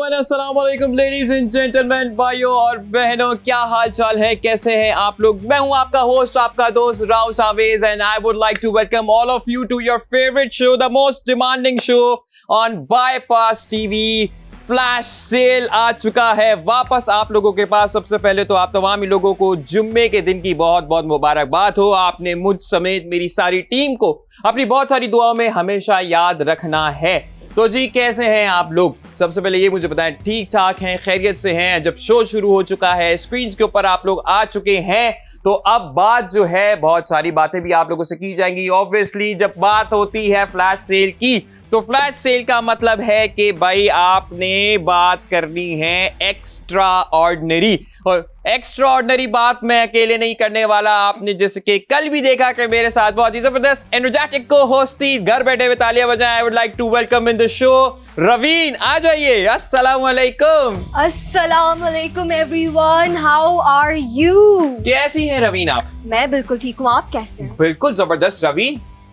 And अस्सलाम वालेकुम ladies and gentleman, भाइयों और बहनों, क्या हाल चाल है, कैसे हैं आप लोग। मैं हूं आपका होस्ट, आपका दोस्त Rao Savage, and I would like to welcome all of you to your favourite show, the most demanding show on Bypass TV. Flash sale आ चुका है वापस आप लोगों के पास। सबसे पहले तो आप तमाम ही लोगों को जुम्मे के दिन की बहुत बहुत मुबारकबाद हो। आपने मुझ समेत मेरी सारी टीम को अपनी बहुत सारी दुआओं में हमेशा याद रखना है। तो जी, कैसे हैं आप लोग? सबसे पहले ये मुझे बताएं, ठीक ठाक हैं, खैरियत से हैं? जब शो शुरू हो चुका है, स्क्रीन के ऊपर आप लोग आ चुके हैं, तो अब बात जो है, बहुत सारी बातें भी आप लोगों से की जाएंगी। ऑब्वियसली जब बात होती है फ्लैश सेल की, तो फ्लैश सेल का मतलब है कि भाई आपने बात करनी है एक्स्ट्रा ऑर्डिनरी। और एक्स्ट्रा ऑर्डिनरी बात मैं अकेले नहीं करने वाला। आपने जैसे कि कल भी देखा कि मेरे साथ बहुत ही जबरदस्त एनर्जेटिक को होस्टी घर बैठे हुए तालियां बजाएं। I would like to welcome in the show Raveen. आ जाइए। अस्सलाम वालेकुम। अस्सलाम वालेकुम एवरीवन, हाउ आर यू? कैसी हैं रवीन आप? मैं बिल्कुल ठीक हूँ, आप कैसे हैं? बिल्कुल जबरदस्त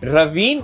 रवीन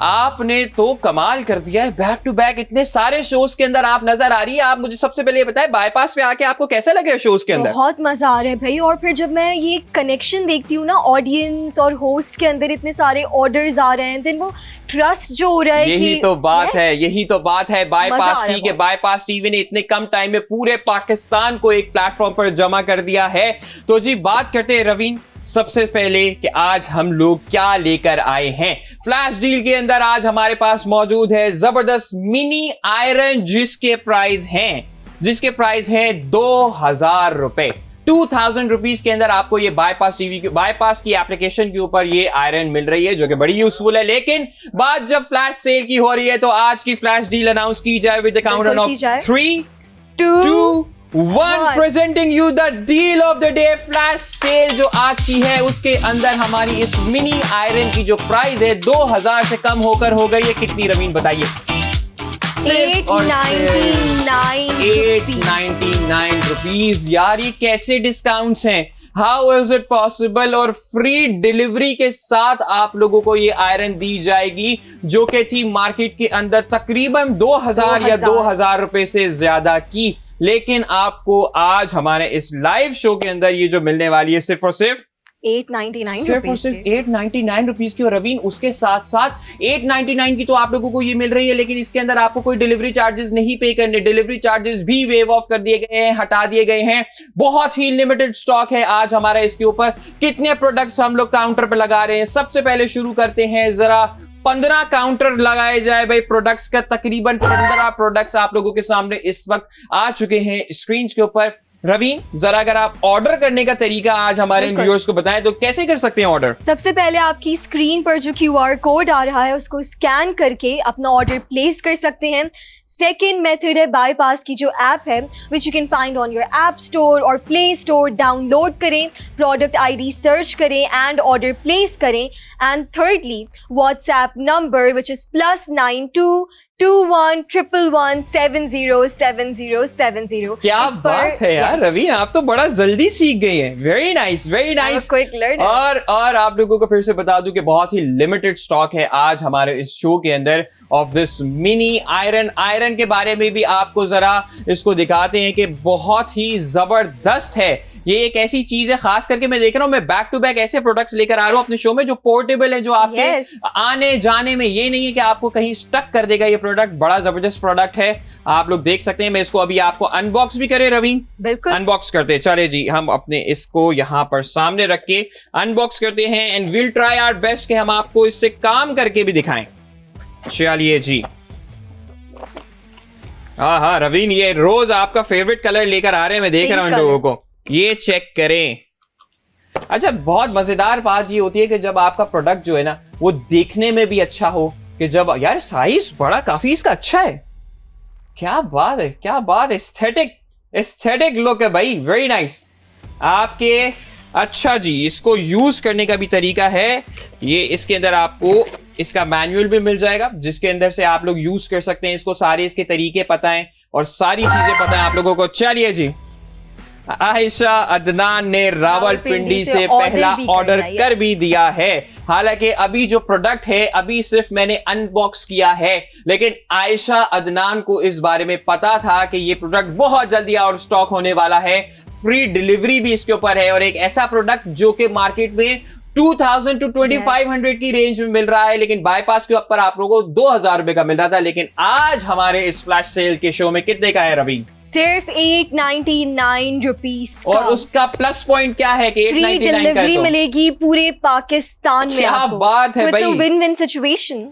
आपने तो कमाल कर दिया है। बैक टू बैक इतने सारे शोज के अंदर आप नजर आ रही है। आप मुझे सबसे पहले ये बताएं, बाईपास पे आके आपको कैसे लगे शोज के अंदर? बहुत मजा आ रहा है भाई। और फिर जब मैं ये कनेक्शन देखती हूँ ना, ऑडियंस और होस्ट के अंदर इतने सारे ऑर्डर्स आ रहे हैं, देन वो ट्रस्ट जो हो रहा है, यही तो बात है, यही तो बात है बाईपास की, कि बाईपास टीवी ने इतने कम टाइम में पूरे पाकिस्तान को एक प्लेटफॉर्म पर जमा कर दिया है। तो जी, बात करते हैं रवीन सबसे पहले कि आज हम लोग क्या लेकर आए हैं। फ्लैश डील के अंदर आज हमारे पास मौजूद है जबरदस्त मिनी आयरन, जिसके प्राइस हैं 2000 रुपए। 2000 रुपीज के अंदर आपको ये बाईपास टीवी की, बाईपास की एप्लीकेशन के ऊपर ये आयरन मिल रही है, जो कि बड़ी यूजफुल है। लेकिन बात जब फ्लैश सेल की हो रही है, तो आज की फ्लैश डील अनाउंस की जाए with the countdown of 3, 2, 1। Presenting you the deal of the day. Flash sale जो आज की है, उसके अंदर हमारी इस मिनी आयरन की जो प्राइस है 2000 से कम होकर हो गई है कितनी रवीन बताइए? 899 रुपीज। यार ये कैसे डिस्काउंट्स हैं? How is it possible? और फ्री डिलीवरी के साथ आप लोगों को ये आयरन दी जाएगी, जो कि थी मार्केट के अंदर तकरीबन 2000 या 2000 रुपए से ज्यादा की। लेकिन आपको आज हमारे इस लाइव शो के अंदर ये जो मिलने वाली है सिर्फ और सिर्फ 899 रुपीज की। और रवीन, उसके साथ साथ 899 की तो आप लोगों को ये मिल रही है, लेकिन इसके अंदर आपको कोई डिलीवरी चार्जेस नहीं पे करने। डिलीवरी चार्जेस भी वेव ऑफ कर दिए गए हैं, हटा दिए गए हैं। बहुत ही लिमिटेड स्टॉक है आज हमारा इसके ऊपर। कितने प्रोडक्ट्स हम लोग काउंटर पर लगा रहे हैं? सबसे पहले शुरू करते हैं, जरा 15 काउंटर लगाए जाए भाई प्रोडक्ट्स का। तकरीबन 15 प्रोडक्ट्स आप लोगों के सामने इस वक्त आ चुके हैं स्क्रीन के ऊपर। रवीन, जरा अगर आप ऑर्डर करने का तरीका आज हमारे व्यूअर्स को बताएं, तो कैसे कर सकते हैं ऑर्डर? सबसे पहले आपकी स्क्रीन पर जो QR कोड आ रहा है, उसको स्कैन करके अपना ऑर्डर प्लेस कर सकते हैं। सेकेंड मेथड है बाईपास की जो ऐप है, which you can find on your app store और प्ले स्टोर। डाउनलोड करें, प्रोडक्ट ID सर्च करें एंड ऑर्डर प्लेस करें। And thirdly, WhatsApp number which is +92 2111707070। क्या बात है यार रवीन, आप तो बड़ा जल्दी सीख गई हैं। Very nice, very nice. और आप लोगों को फिर से बता दूं कि बहुत ही लिमिटेड स्टॉक है आज हमारे इस शो के अंदर ऑफ दिस मिनी आयरन के बारे में भी आपको जरा इसको दिखाते हैं कि बहुत ही जबरदस्त है। ये एक ऐसी चीज है, खास करके मैं देख रहा हूं, मैं बैक टू बैक ऐसे प्रोडक्ट्स लेकर आ रहा हूं अपने शो में जो पोर्टेबल है, जो आपके आने जाने में ये नहीं है कि आपको कहीं स्टक कर देगा। ये प्रोडक्ट बड़ा जबरदस्त प्रोडक्ट है, आप लोग देख सकते हैं। मैं इसको अभी आपको अनबॉक्स भी करें रवीन? बिल्कुल अनबॉक्स करते हैं। चले जी, हम अपने इसको यहाँ पर सामने रख के अनबॉक्स करते हैं and will try our best कि हम आपको इससे काम करके भी दिखाएं। चलिए जी। हाँ रवीन, ये रोज आपका फेवरेट कलर लेकर आ रहे हैं, मैं देख रहा हूं इन लोगों को। ये चेक करें। अच्छा, बहुत मजेदार बात ये होती है कि जब आपका प्रोडक्ट जो है ना, वो देखने में भी अच्छा हो, कि जब यार साइज बड़ा काफी इसका अच्छा है। क्या बात है, क्या बात है। एस्थेटिक लुक है भाई, वेरी नाइस आपके। अच्छा जी, इसको यूज करने का भी तरीका है। ये इसके अंदर आपको इसका मैनुअल भी मिल जाएगा, जिसके अंदर से आप लोग यूज कर सकते हैं इसको। सारे इसके तरीके पता है और सारी चीजें पता है आप लोगों को। चलिए जी, आयशा अदनान ने रावलपिंडी से पहला ऑर्डर कर भी दिया है। हालांकि अभी जो प्रोडक्ट है अभी सिर्फ मैंने अनबॉक्स किया है, लेकिन आयशा अदनान को इस बारे में पता था कि ये प्रोडक्ट बहुत जल्दी आउट ऑफ स्टॉक होने वाला है। फ्री डिलीवरी भी इसके ऊपर है और एक ऐसा प्रोडक्ट जो कि मार्केट में 2000 to 2500 की रेंज में मिल रहा है, लेकिन बाईपास के ऊपर आप लोगों को 2000 रुपए का मिल रहा था। लेकिन आज हमारे इस फ्लैश सेल के शो में कितने का है रवि? सिर्फ 899 रुपीस। और उसका प्लस पॉइंट क्या है कि 899 का डिलीवरी तो मिलेगी पूरे पाकिस्तान में क्या आपको। बात है भाई। Win win situation.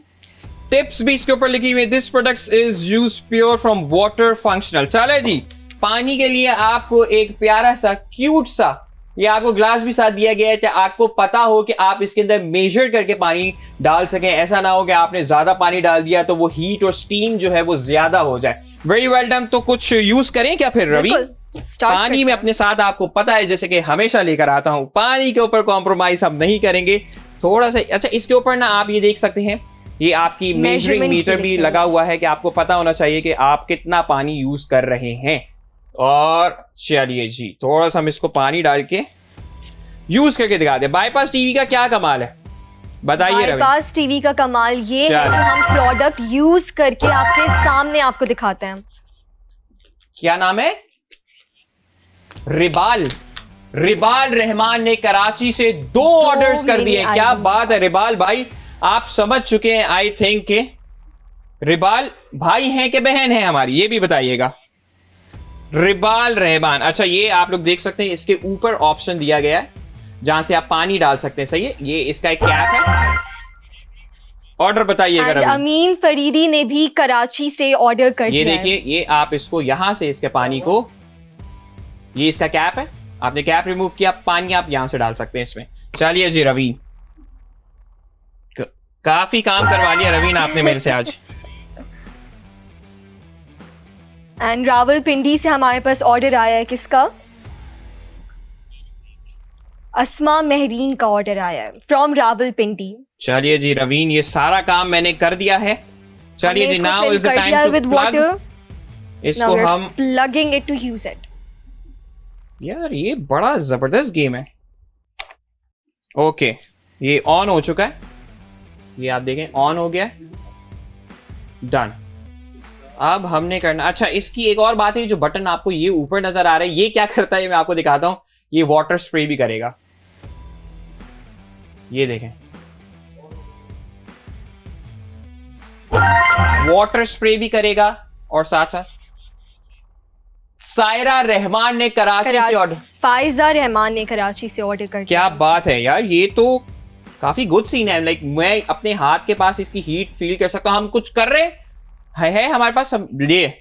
टिप्स भी इसके ऊपर लिखी हुई है। This product is use pure from water functional. चले जी, पानी के लिए आपको एक प्यारा सा क्यूट सा ये आपको ग्लास भी साथ दिया गया है, ताकि आपको पता हो कि आप इसके अंदर मेजर करके पानी डाल सकें। ऐसा ना हो कि आपने ज्यादा पानी डाल दिया तो वो हीट और स्टीम जो है वो ज्यादा हो जाए। Very well done. तो कुछ यूज करें क्या फिर रवि? पानी में अपने साथ आपको पता है जैसे कि हमेशा लेकर आता हूं, पानी के ऊपर कॉम्प्रोमाइज हम नहीं करेंगे थोड़ा सा। अच्छा, इसके ऊपर ना आप ये देख सकते हैं, ये आपकी मेजरिंग मीटर भी लगा हुआ है कि आपको पता होना चाहिए कि आप कितना पानी यूज कर रहे हैं। और चलिए जी, थोड़ा सा हम इसको पानी डाल के यूज करके दिखा दे। बाईपास टीवी का क्या कमाल है बताइए रवि? बाईपास टीवी का कमाल ये है कि हम प्रोडक्ट यूज करके आपके सामने आपको दिखाते हैं। क्या नाम है? रिबाल। रिबाल रहमान ने कराची से 2 ऑर्डर्स कर दिए। क्या बात है रिबाल भाई, आप समझ चुके हैं आई थिंक के रिबाल भाई हैं कि बहन है हमारी, ये भी बताइएगा। रिबाल रहमान। अच्छा, ये आप लोग देख सकते हैं, इसके ऊपर ऑप्शन दिया गया है जहां से आप पानी डाल सकते हैं। सही है, ये इसका एक कैप है। ऑर्डर बताइएगा रवि। अमीन फरीदी ने भी कराची से ऑर्डर कर दिया। ये देखिए, ये आप इसको यहां से इसके पानी को, ये इसका कैप है, आपने कैप रिमूव किया, पानी आप यहां से डाल सकते हैं इसमें। चलिए जी रवीन, काफी काम करवा लिया रवीन आपने मेरे से आज। एंड रावलपिंडी से हमारे पास ऑर्डर आया है। किसका? अस्मा महरीन का ऑर्डर आया है फ्रॉम रावलपिंडी। चलिए जी रवीन, ये सारा काम मैंने कर दिया है। चलिए जी, now is the time to plug. इसको हम plugging it to use it. यार ये बड़ा जबरदस्त गेम है। ओके, ये ऑन हो चुका है, ये आप देखें ऑन हो गया है। डन। अब हमने करना, अच्छा इसकी एक और बात है, जो बटन आपको ये ऊपर नजर आ रहा है, ये क्या करता है मैं आपको दिखाता हूं। ये वाटर स्प्रे भी करेगा, ये देखें वाटर स्प्रे भी करेगा। और साथ साथ सायरा रहमान ने कराची से ऑर्डर, फायजा रहमान ने कराची से ऑर्डर कर। क्या बात है यार, ये तो काफी गुड सीन है। लाइक मैं अपने हाथ के पास इसकी हीट फील कर सकता हूं। हम कुछ कर रहे है हमारे पास। ले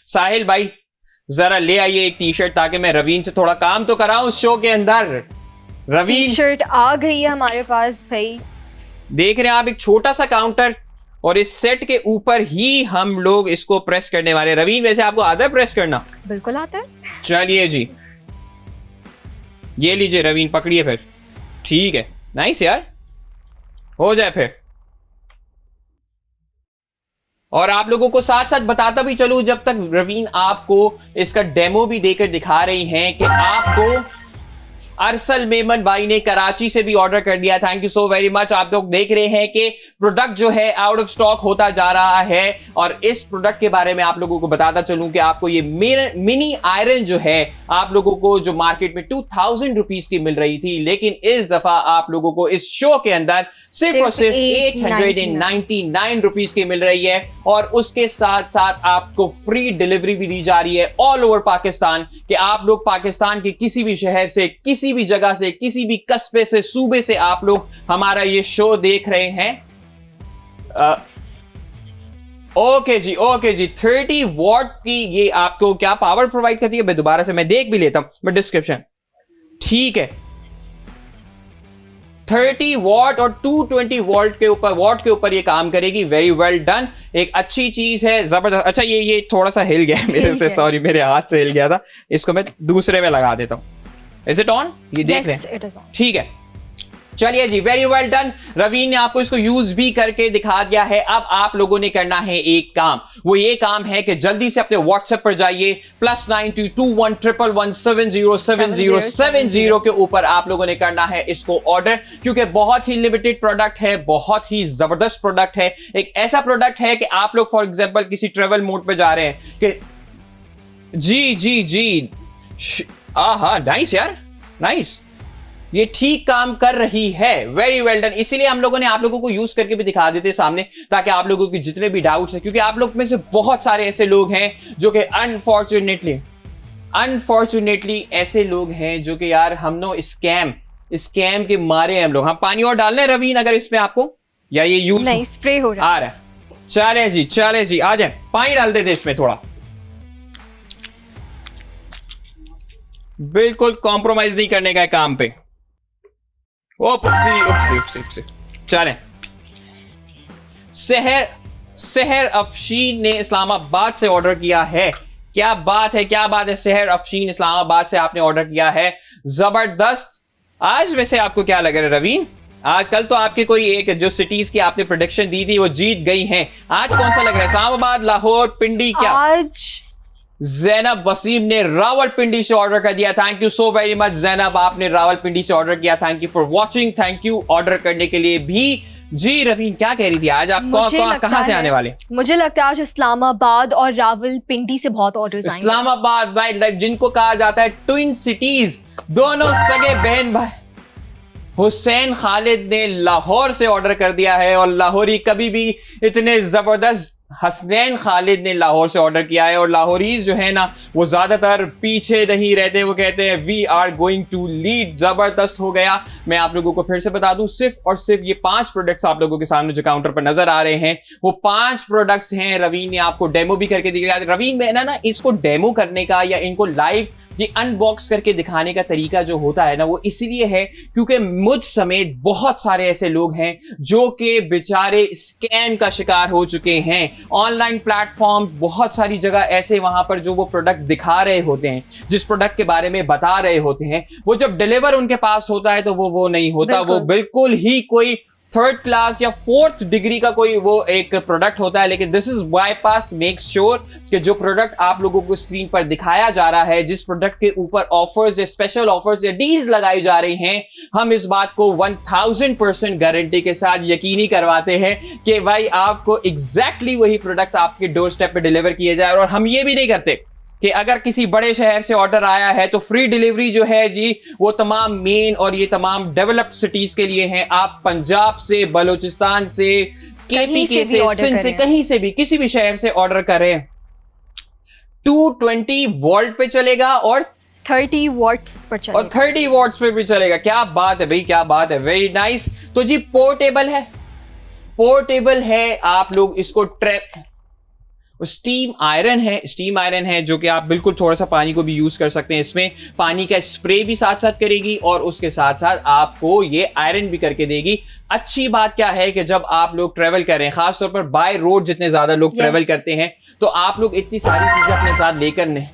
साहिल भाई, जरा ले आइए एक टी शर्ट, ताकि मैं रवीन से थोड़ा काम तो कराऊं उस शो के अंदर। रवीन, टी शर्ट आ गई है हमारे पास भाई। देख रहे हैं आप, एक छोटा सा काउंटर, और इस सेट के ऊपर ही हम लोग इसको प्रेस करने वाले। रवीन, वैसे आपको आता है प्रेस करना? बिल्कुल आता है। चलिए जी, ये लीजिए रवीन, पकड़िए फिर। ठीक है, नाइस यार, हो जाए फिर। और आप लोगों को साथ साथ बताता भी चलूं, जब तक रवीन आपको इसका डेमो भी देकर दिखा रही हैं, कि आपको अरसल मेमन भाई ने कराची से भी ऑर्डर कर दिया। Thank you so very much. आप लोग देख रहे हैं कि प्रोडक्ट जो है आउट ऑफ स्टॉक होता जा रहा है। और इस प्रोडक्ट के बारे में आप लोगों को बताता चलूं कि आपको ये मिनी आयरन जो है आप लोगों को जो मार्केट में 2000 रुपीज की मिल रही थी, लेकिन इस दफा आप लोगों को इस शो के अंदर सिर्फ और सिर्फ 899 रुपीज की मिल रही है। और उसके साथ साथ आपको फ्री डिलीवरी भी दी जा रही है ऑल ओवर पाकिस्तान, कि आप लोग पाकिस्तान के किसी भी शहर से, किसी भी जगह से, किसी भी कस्बे से, सूबे से आप लोग हमारा ये शो देख रहे हैं। Okay ji, okay ji, 30 watt की ये आपको क्या पावर प्रोवाइड करती है? मैं दोबारा से मैं देख भी लेता हूं, मैं डिस्क्रिप्शन। ठीक है, 30 वॉट और 220 वॉट के ऊपर ये काम करेगी। वेरी वेल डन, एक अच्छी चीज है, जबरदस्त। अच्छा, ये थोड़ा सा हिल गया मेरे से, सॉरी, मेरे हाथ से हिल गया था। इसको मैं दूसरे में लगा देता हूं। Is it on? ये देख लें। ठीक है, चलिए जी, वेरी वेल डन। रवीन ने आपको इसको यूज भी करके दिखा दिया है। अब आप लोगों ने करना है एक काम, वो ये काम है कि जल्दी से अपने व्हाट्सएप पर जाइए, +922111707070 के ऊपर आप लोगों ने करना है इसको ऑर्डर, क्योंकि बहुत ही लिमिटेड प्रोडक्ट है, बहुत ही जबरदस्त प्रोडक्ट है। एक ऐसा प्रोडक्ट है कि आप लोग फॉर एग्जांपल किसी ट्रेवल मोड पे जा रहे हैं कि जी हाँ, नाइस यार, नाइस, ये ठीक काम कर रही है, वेरी वेल डन। इसीलिए हम लोगों ने आप लोगों को यूज करके भी दिखा देते सामने, ताकि आप लोगों के जितने भी डाउट्स हैं, क्योंकि आप लोग में से बहुत सारे ऐसे लोग हैं जो कि अनफॉर्चुनेटली ऐसे लोग हैं जो कि यार हम नो स्कैम के मारे हैं हम लोग। हम पानी और डाल रहे हैं रवीन अगर इसमें आपको, या ये यूज नहीं, स्प्रे हो रहा आ रहा है। चले जी आ जाए, पानी डाल देते इसमें थोड़ा, बिल्कुल कॉम्प्रोमाइज नहीं करने का है काम पे। उपसी चलें। सहर अफशीन ने इस्लामाबाद से ऑर्डर किया है। क्या बात है सहर अफशीन, इस्लामाबाद से आपने ऑर्डर किया है, जबरदस्त। आज वैसे आपको क्या लग रहा है रवीन? आजकल तो आपके कोई एक जो सिटीज की आपने प्रेडिक्शन दी थी वो जीत गई हैं। आज कौन सा लग रहा है? इस्लामाबाद, लाहौर, पिंडी? क्या आज जैनब वसीम ने रावलपिंडी से ऑर्डर कर दिया। Thank you so very much Zainab, आपने रावलपिंडी से ऑर्डर किया। Thank you for watching, thank you order करने के लिए भी। जी रवीन क्या कह रही थी, आज आप कहां से आने वाले? मुझे लगता है आज इस्लामाबाद और रावलपिंडी से बहुत ऑर्डर्स आएंगे। इस्लामाबाद भाई, जिनको कहा जाता है ट्विन सिटीज, दोनों सगे बहन भाई। हुसैन खालिद ने लाहौर से ऑर्डर कर दिया है, और लाहौरी कभी भी इतने जबरदस्त, हसनैन खालिद ने लाहौर से ऑर्डर किया है। और लाहौरीज जो है ना वो ज्यादातर पीछे नहीं रहते, वो कहते हैं we are going to lead. जबरदस्त हो गया। मैं आप लोगों को फिर से बता दूं, सिर्फ और सिर्फ ये 5 प्रोडक्ट्स आप लोगों के सामने जो काउंटर पर नजर आ रहे हैं वो 5 प्रोडक्ट्स हैं। रवीन ने आपको डेमो भी करके दिया। रवीन में ना इसको डेमो करने का या इनको लाइव ये अनबॉक्स करके दिखाने का तरीका जो होता है ना वो इसीलिए है क्योंकि मुझ समेत बहुत सारे ऐसे लोग हैं जो कि बेचारे स्कैम का शिकार हो चुके हैं। ऑनलाइन प्लेटफॉर्म्स, बहुत सारी जगह ऐसे वहां पर जो वो प्रोडक्ट दिखा रहे होते हैं, जिस प्रोडक्ट के बारे में बता रहे होते हैं, वो जब डिलीवर उनके पास होता है तो वो नहीं होता, वो बिल्कुल ही कोई 3rd क्लास या 4th डिग्री का कोई वो एक प्रोडक्ट होता है। लेकिन this is bypass makes sure कि जो प्रोडक्ट आप लोगों को स्क्रीन पर दिखाया जा रहा है, जिस प्रोडक्ट के ऊपर ऑफर्स या स्पेशल ऑफर्स या डील्स लगाई जा रही हैं, हम इस बात को 1000% गारंटी के साथ यकीनी करवाते हैं कि भाई आपको एग्जैक्टली वही प्रोडक्ट्स आपके डोर स्टेप पे डिलीवर किए जाए। और हम ये भी नहीं करते कि अगर किसी बड़े शहर से ऑर्डर आया है तो फ्री डिलीवरी जो है जी वो तमाम मेन और ये तमाम डेवलप्ड सिटीज के लिए हैं। आप पंजाब से, बलूचिस्तान से, केपी से, सिंध से, कहीं से भी, किसी भी शहर से ऑर्डर करें, 220 वोल्ट पे चलेगा और 30 वॉट्स पर चलेगा, और 30 वॉट्स पे भी चलेगा। क्या बात है भाई, क्या बात है, वेरी नाइस। तो जी पोर्टेबल है, आप लोग इसको स्टीम आयरन है जो कि आप बिल्कुल थोड़ा सा पानी को भी यूज कर सकते हैं। इसमें पानी का स्प्रे भी साथ साथ करेगी और उसके साथ साथ आपको ये आयरन भी करके देगी। अच्छी बात क्या है कि जब आप लोग ट्रेवल करें, खासतौर पर बाय रोड जितने ज्यादा लोग ट्रेवल करते हैं, तो आप लोग इतनी सारी चीजें अपने साथ लेकर नहीं।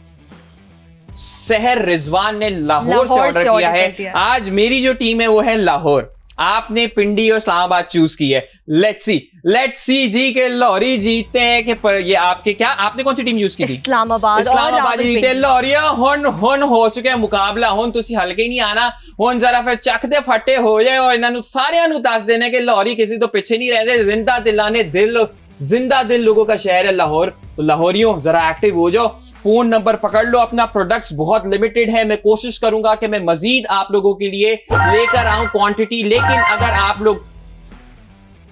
सहर रिजवान ने लाहौर से ऑर्डर किया है। आज मेरी जो टीम है वो है लाहौर, आपने पिंडी और इस्लामाबाद चूज की है। लेट्स सी जी के लाहौरी जीते हैं कि ये आपके क्या, आपने कौन सी टीम यूज की थी? इस्लामाबाद जीते। लाहौरिया हुन हो चुके मुकाबला, हुन तुसी हल्के ही नहीं आना, हुन जरा फिर चखदे फटे हो जाए और इन्होंने सारे दस देने के लाहौरी किसी तो पीछे नहीं रहते। जिंदा दिल लोगों का शहर है लाहौर। तो लाहौरियों जरा एक्टिव हो जाओ, फोन नंबर पकड़ लो अपना। प्रोडक्ट्स बहुत लिमिटेड है, मैं कोशिश करूंगा कि मैं मजीद आप लोगों के लिए लेकर आऊं क्वांटिटी। लेकिन अगर आप लोग,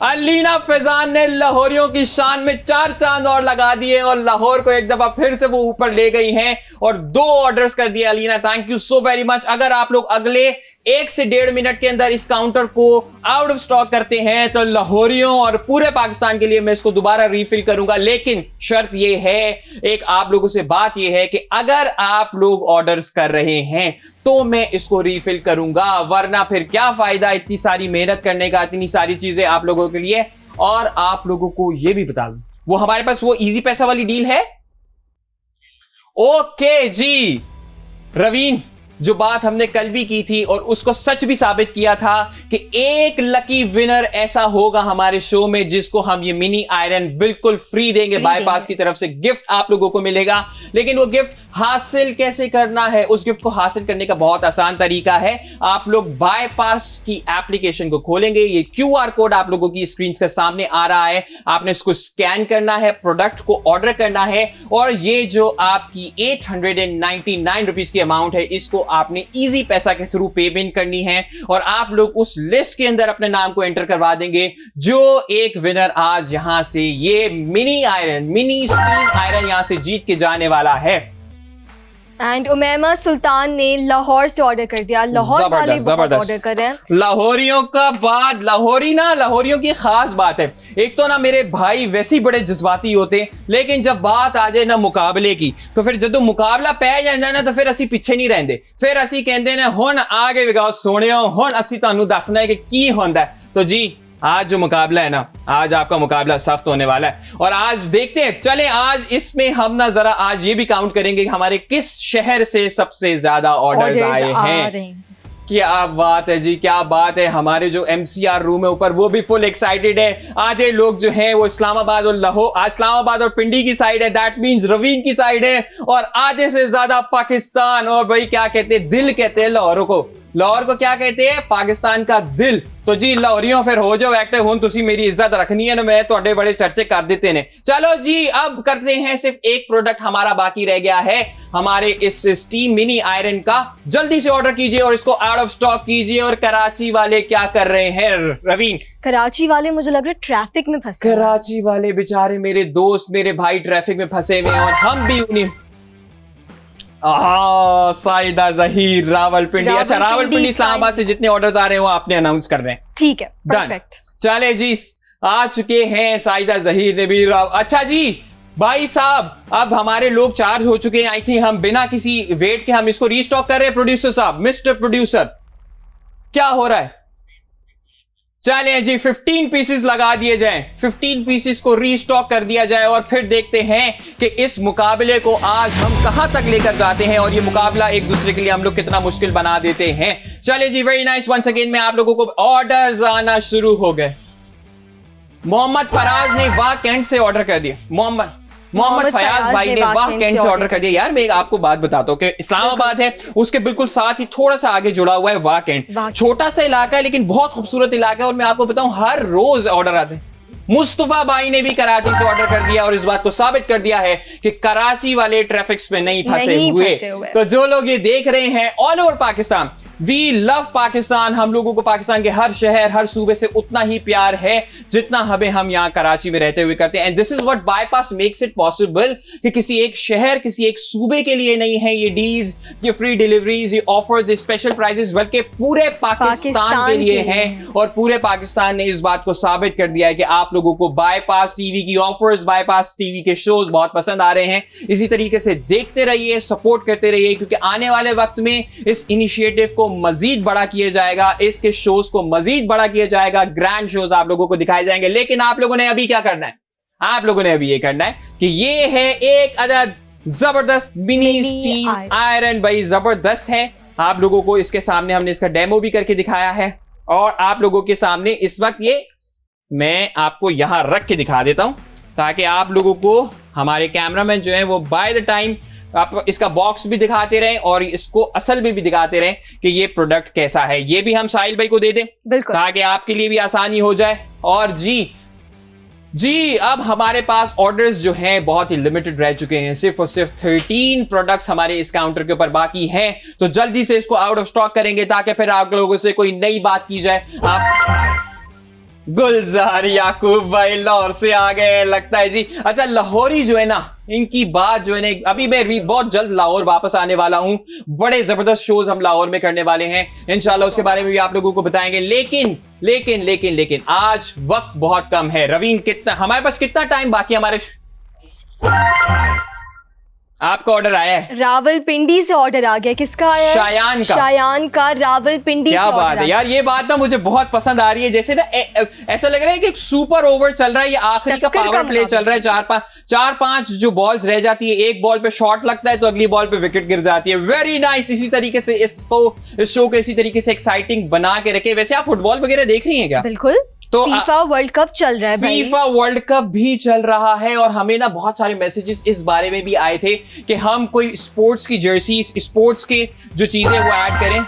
अलीना फैजान ने लाहौरियों की शान में 4 चांद और लगा दिए और लाहौर को एक दफा फिर से वो ऊपर ले गई हैं और 2 ऑर्डर्स कर दिया। Alina, thank you so very much. अगर आप लोग अगले 1 से 1.5 मिनट के अंदर इस काउंटर को आउट ऑफ स्टॉक करते हैं तो लाहौरियों और पूरे पाकिस्तान के लिए मैं इसको दोबारा रीफिल करूंगा। लेकिन शर्त यह है, एक आप लोगों से बात यह है कि अगर आप लोग ऑर्डर्स कर रहे हैं तो मैं इसको रीफिल करूंगा, वरना फिर क्या फायदा इतनी सारी मेहनत करने का, इतनी सारी चीजें आप लोगों के लिए। और आप लोगों को यह भी बता दूं, वो हमारे पास वो इजी पैसा वाली डील है। ओके जी रवीन, जो बात हमने कल भी की थी और उसको सच भी साबित किया था कि एक लकी विनर ऐसा होगा हमारे शो में जिसको हम ये मिनी आयरन बिल्कुल फ्री देंगे, बाईपास की तरफ से गिफ्ट आप लोगों को मिलेगा। लेकिन वो गिफ्ट हासिल कैसे करना है, उस गिफ्ट को हासिल करने का बहुत आसान तरीका है। आप लोग बाईपास की एप्लीकेशन को खोलेंगे, ये क्यूआर कोड आप लोगों की स्क्रीन के सामने आ रहा है, आपने इसको स्कैन करना है, प्रोडक्ट को ऑर्डर करना है और ये जो आपकी 899 रुपीज की अमाउंट है इसको आपने इजी पैसा के थ्रू पेमेंट करनी है और आप लोग उस लिस्ट के अंदर अपने नाम को एंटर करवा देंगे। जो एक विनर आज यहां से ये मिनी स्टीम आयरन यहां से जीत के जाने वाला है। एंड उमैमा सुल्तान ने लाहौर से ऑर्डर कर दिया। लाहौर वाले बहुत ऑर्डर कर रहे हैं। लाहौरियों का बात, लाहौरियों की खास बात है। एक तो ना मेरे भाई वैसे ही बड़े जज्बाती होते हैं, लेकिन जब बात आ जाए ना मुकाबले की तो फिर जो मुकाबला पै जाता ना तो फिर असी पीछे नहीं रहते, फिर असी कहते हैं हुण आगे विगाओ सोनियो, हुण असी तुहानू दसना है कि की होंदा है। तो जी आज जो मुकाबला है ना, आज आपका मुकाबला सख्त होने वाला है और आज देखते हैं, चले आज इसमें हम ना जरा आज ये भी काउंट करेंगे कि हमारे किस शहर से सबसे ज्यादा ऑर्डर्स आए हैं। क्या बात है जी, क्या बात है। हमारे जो एमसीआर रूम है ऊपर वो भी फुल एक्साइटेड है। आधे लोग जो हैं वो इस्लामाबाद और पिंडी की साइड है, दैट मींस रवीन की साइड है, और आधे से ज्यादा पाकिस्तान। और भाई क्या कहते हैं, दिल कहते हैं लाहौर को क्या कहते हैं, पाकिस्तान का दिल। तो जी लाहौरियों फिर हो जाओ एक्टिव, हुन तुसी मेरी इज्जत रखनी है ना, मैं थोड़े बड़े चर्चे कर देते ने। चलो जी अब करते हैं, सिर्फ एक प्रोडक्ट हमारा बाकी रह गया है हमारे इस स्टीम मिनी आयरन का। जल्दी से ऑर्डर कीजिए और इसको आउट ऑफ स्टॉक कीजिए। और कराची वाले क्या कर रहे हैं रवीन? कराची वाले मुझे लग रहा है ट्रैफिक में फंसे। कराची वाले बेचारे मेरे दोस्त मेरे भाई ट्रैफिक में फंसे हुए हैं और हम भी उन्हीं साइदा जहीर रावलपिंडी। अच्छा रावलपिंडी इस्लामाबाद से जितने ऑर्डर्स आ रहे हैं वो आपने अनाउंस कर रहे हैं, ठीक है, परफेक्ट। चले जी आ चुके हैं साइदा जहीर ने भी। अच्छा जी भाई साहब अब हमारे लोग चार्ज हो चुके हैं। आई थिंक हम बिना किसी वेट के हम इसको रीस्टॉक कर रहे हैं। प्रोड्यूसर साहब, मिस्टर प्रोड्यूसर क्या हो रहा है? चलिए जी 15 पीसेस लगा दिए जाएं, 15 पीसेस को रीस्टॉक कर दिया जाए और फिर देखते हैं कि इस मुकाबले को आज हम कहां तक लेकर जाते हैं और ये मुकाबला एक दूसरे के लिए हम लोग कितना मुश्किल बना देते हैं। चलिए जी वेरी नाइस, वंस अगेन में आप लोगों को ऑर्डर्स आना शुरू हो गए। मोहम्मद फराज ने वाह कैंट से ऑर्डर कर दिया। मोहम्मद फयाज भाई ने वाह कैंट से ऑर्डर कर दिया। यार मैं एक आपको बात बताता हूँ कि इस्लामाबाद है, उसके बिल्कुल साथ ही थोड़ा सा आगे जुड़ा हुआ है वाह कैंट। छोटा सा इलाका है लेकिन बहुत खूबसूरत इलाका है और मैं आपको बताऊं हर रोज ऑर्डर आते हैं। मुस्तफा भाई ने भी कराची से ऑर्डर कर दिया और इस बात को साबित कर दिया है कि कराची वाले ट्रैफिक में नहीं फंसे हुए। तो जो लोग ये देख रहे हैं all over Pakistan, we love Pakistan, हम लोगों को पाकिस्तान के हर शहर हर सूबे से उतना ही प्यार है जितना हमें हम यहाँ कराची में रहते हुए करते हैं। And this is what bypass makes it possible कि किसी एक शहर किसी एक सूबे के लिए नहीं है ये डील्स, ये फ्री डिलीवरीज, ये ऑफर्स, ये स्पेशल प्राइजेस, बल्कि पूरे पाकिस्तान के लिए हैं। और पूरे पाकिस्तान ने इस बात को साबित कर दिया है कि आप लोगों को बाईपास टीवी की ऑफर्स, बाईपास टीवी के शोज बहुत पसंद आ रहे हैं। इसी तरीके से देखते रहिए, सपोर्ट करते रहिए, क्योंकि आने वाले वक्त में इस इनिशिएटिव को मजीद बड़ा किया जाएगा, इसके शोज को मजीद बड़ा किया जाएगा, ग्रैंड शोज आप लोगों को दिखाए जाएंगे। लेकिन आप लोगों ने अभी क्या करना है? आप लोगों ने अभी ये करना है कि ये है एक अदद जबरदस्त मिनी स्टीम आयरन। भाई जबरदस्त है। आप लोगों को इसके सामने हमने इसका डेमो भी करके दिखाया है और आप लोगों के सामने इस वक्त ये मैं आपको यहां रख के दिखा देता हूं ताकि आप लोगों को हमारे कैमरामैन जो है वो बाय द टाइम आप इसका बॉक्स भी दिखाते रहें और इसको असल में भी दिखाते रहें कि ये प्रोडक्ट कैसा है। ये भी हम साहिल भाई को दे दें ताकि आपके लिए भी आसानी हो जाए। और जी अब हमारे पास ऑर्डर्स जो हैं बहुत ही लिमिटेड रह चुके हैं, सिर्फ और सिर्फ 13 प्रोडक्ट्स हमारे इस काउंटर के ऊपर बाकी हैं। तो जल्दी से इसको आउट ऑफ स्टॉक करेंगे ताकि फिर आप लोगों से कोई नई बात की जाए। आप गुलजार याकूब भाई लाहौर से आ गए लगता है जी। अच्छा लाहौरी जो है ना, इनकी बात जो है ना, अभी मैं भी बहुत जल्द लाहौर वापस आने वाला हूं। बड़े जबरदस्त शोज हम लाहौर में करने वाले हैं इंशाल्लाह, उसके बारे में भी आप लोगों को बताएंगे। लेकिन आज वक्त बहुत कम है। रवीन कितना हमारे पास कितना टाइम बाकी? हमारे आपका ऑर्डर आया है? रावलपिंडी से ऑर्डर आ गया। किसका आया है? शायान का। शायान का रावलपिंडी से क्या order बात आ है गया। यार, ये बात ना मुझे बहुत पसंद आ रही है। जैसे ना ऐसा लग रहा है कि एक सुपर ओवर चल रहा है, ये आखिरी का टक्कर का पावर प्ले चल रहा है। चार पांच जो बॉल्स रह जाती है, एक बॉल पे शॉट लगता है तो अगली बॉल पे विकेट गिर जाती है। Very nice. इसी तरीके से इस शो को इसी तरीके से एक्साइटिंग बना के रखे। वैसे आप फुटबॉल वगैरह देख रही हैं क्या? बिल्कुल। तो फीफा वर्ल्ड कप चल रहा है भाई। फीफा वर्ल्ड कप भी चल रहा है और हमें ना बहुत सारे मैसेजेस इस बारे में भी आए थे कि हम कोई स्पोर्ट्स की जर्सी, स्पोर्ट्स के जो चीजें वो ऐड करें।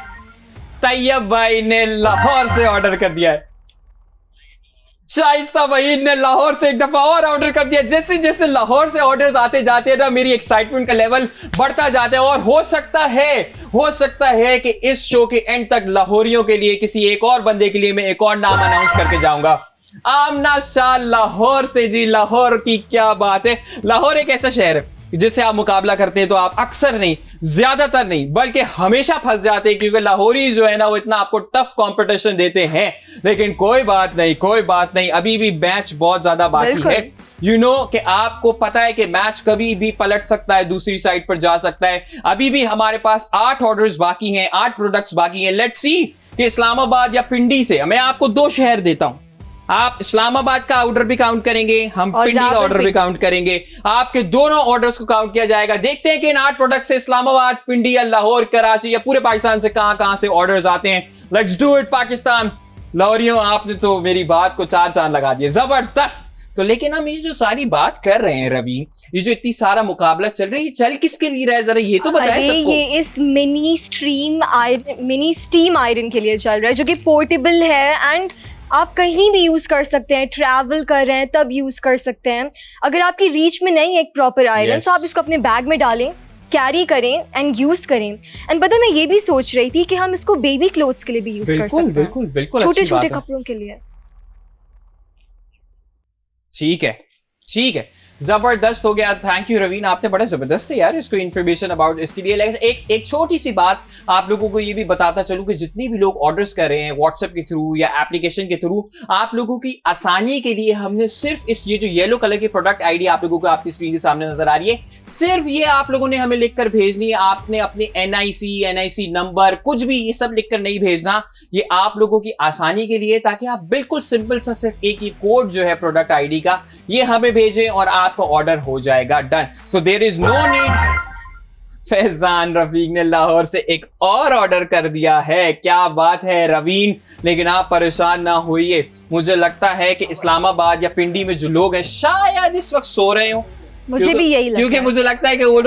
तैयब भाई ने लाहौर से ऑर्डर कर दिया है। शाइस्ता भाई ने लाहौर से एक दफा और ऑर्डर कर दिया। जैसे जैसे लाहौर से ऑर्डर्स आते जाते हैं ना, मेरी एक्साइटमेंट का लेवल बढ़ता जाता है। और हो सकता है कि इस शो के एंड तक लाहौरियों के लिए किसी एक और बंदे के लिए मैं एक और नाम अनाउंस करके जाऊंगा। आमना शाह लाहौर से जी। लाहौर की क्या बात है। लाहौर एक ऐसा शहर है जिससे आप मुकाबला करते हैं तो आप अक्सर नहीं, ज्यादातर नहीं, बल्कि हमेशा फंस जाते हैं, क्योंकि लाहौरी जो है ना वो इतना आपको टफ कंपटीशन देते हैं। लेकिन कोई बात नहीं, अभी भी मैच बहुत ज्यादा बाकी है। यू नो कि आपको पता है कि मैच कभी भी पलट सकता है, दूसरी साइड पर जा सकता है। अभी भी हमारे पास 8 ऑर्डर्स बाकी हैं, 8 प्रोडक्ट्स बाकी हैं। लेट्स सी कि इस्लामाबाद या पिंडी से मैं आपको 2 शहर देता हूं। आप इस्लामाबाद का ऑर्डर भी काउंट करेंगे, हम पिंडी का ऑर्डर भी काउंट करेंगे। आपके दोनों ऑर्डर्स को काउंट किया जाएगा। देखते हैं कि इन 8 प्रोडक्ट से इस्लामाबाद, पिंडी या लाहौर, कराची या पूरे पाकिस्तान से कहां से ऑर्डर्स आते हैं। Let's do it Pakistan. लाहौरियों, आपने तो मेरी बात को 4 चांद लगा दिए, जबरदस्त। तो लेकिन हम ये जो सारी बात कर रहे हैं रवि, ये जो इतनी सारा मुकाबला चल रहा है, ये चल किसके लिए रहा है, जरा ये तो बताएं सबको। ये इस मिनी स्टीम आयरन के लिए चल रहा है, जो कि पोर्टेबल है एंड आप कहीं भी यूज कर सकते हैं। ट्रैवल कर रहे हैं तब यूज कर सकते हैं। अगर आपकी रीच में नहीं है एक प्रॉपर आयरन, तो आप इसको अपने बैग में डालें, कैरी करें एंड यूज करें। एंड पता है, मैं ये भी सोच रही थी कि हम इसको बेबी क्लोथ्स के लिए भी यूज कर सकते हैं। बिल्कुल छोटे छोटे कपड़ों के लिए। ठीक है, जबरदस्त हो गया। थैंक यू रवीन, आपने बड़ा जबरदस्त है यार इसको इन्फॉर्मेशन अबाउट इसके लिए। एक छोटी सी बात आप लोगों को ये भी बताता चलूं कि जितनी भी लोग ऑर्डर्स कर रहे हैं व्हाट्सएप के थ्रू या एप्लीकेशन के थ्रू, आप लोगों की आसानी के लिए हमने सिर्फ ये जो येलो कलर की प्रोडक्ट आईडी आप लोगों को आपकी स्क्रीन के सामने नजर आ रही है, सिर्फ ये आप लोगों ने हमें लिखकर भेजनी है। आपने अपने NIC नंबर कुछ भी ये सब लिखकर नहीं भेजना। ये आप लोगों की आसानी के लिए, ताकि आप बिल्कुल सिंपल सा सिर्फ एक ही कोड जो है प्रोडक्ट आईडी का, ये हमें भेजें और आपका ऑर्डर हो जाएगा done. So there is no need. Faizan Rafiq ने लाहौर से एक और ऑर्डर कर दिया है। क्या बात है रवीन। लेकिन आप परेशान ना होइए, मुझे लगता है कि इस्लामाबाद या पिंडी में जो लोग हैं शायद इस वक्त सो रहे हो। मुझे भी यही लगता है, क्योंकि मुझे लगता है कि वो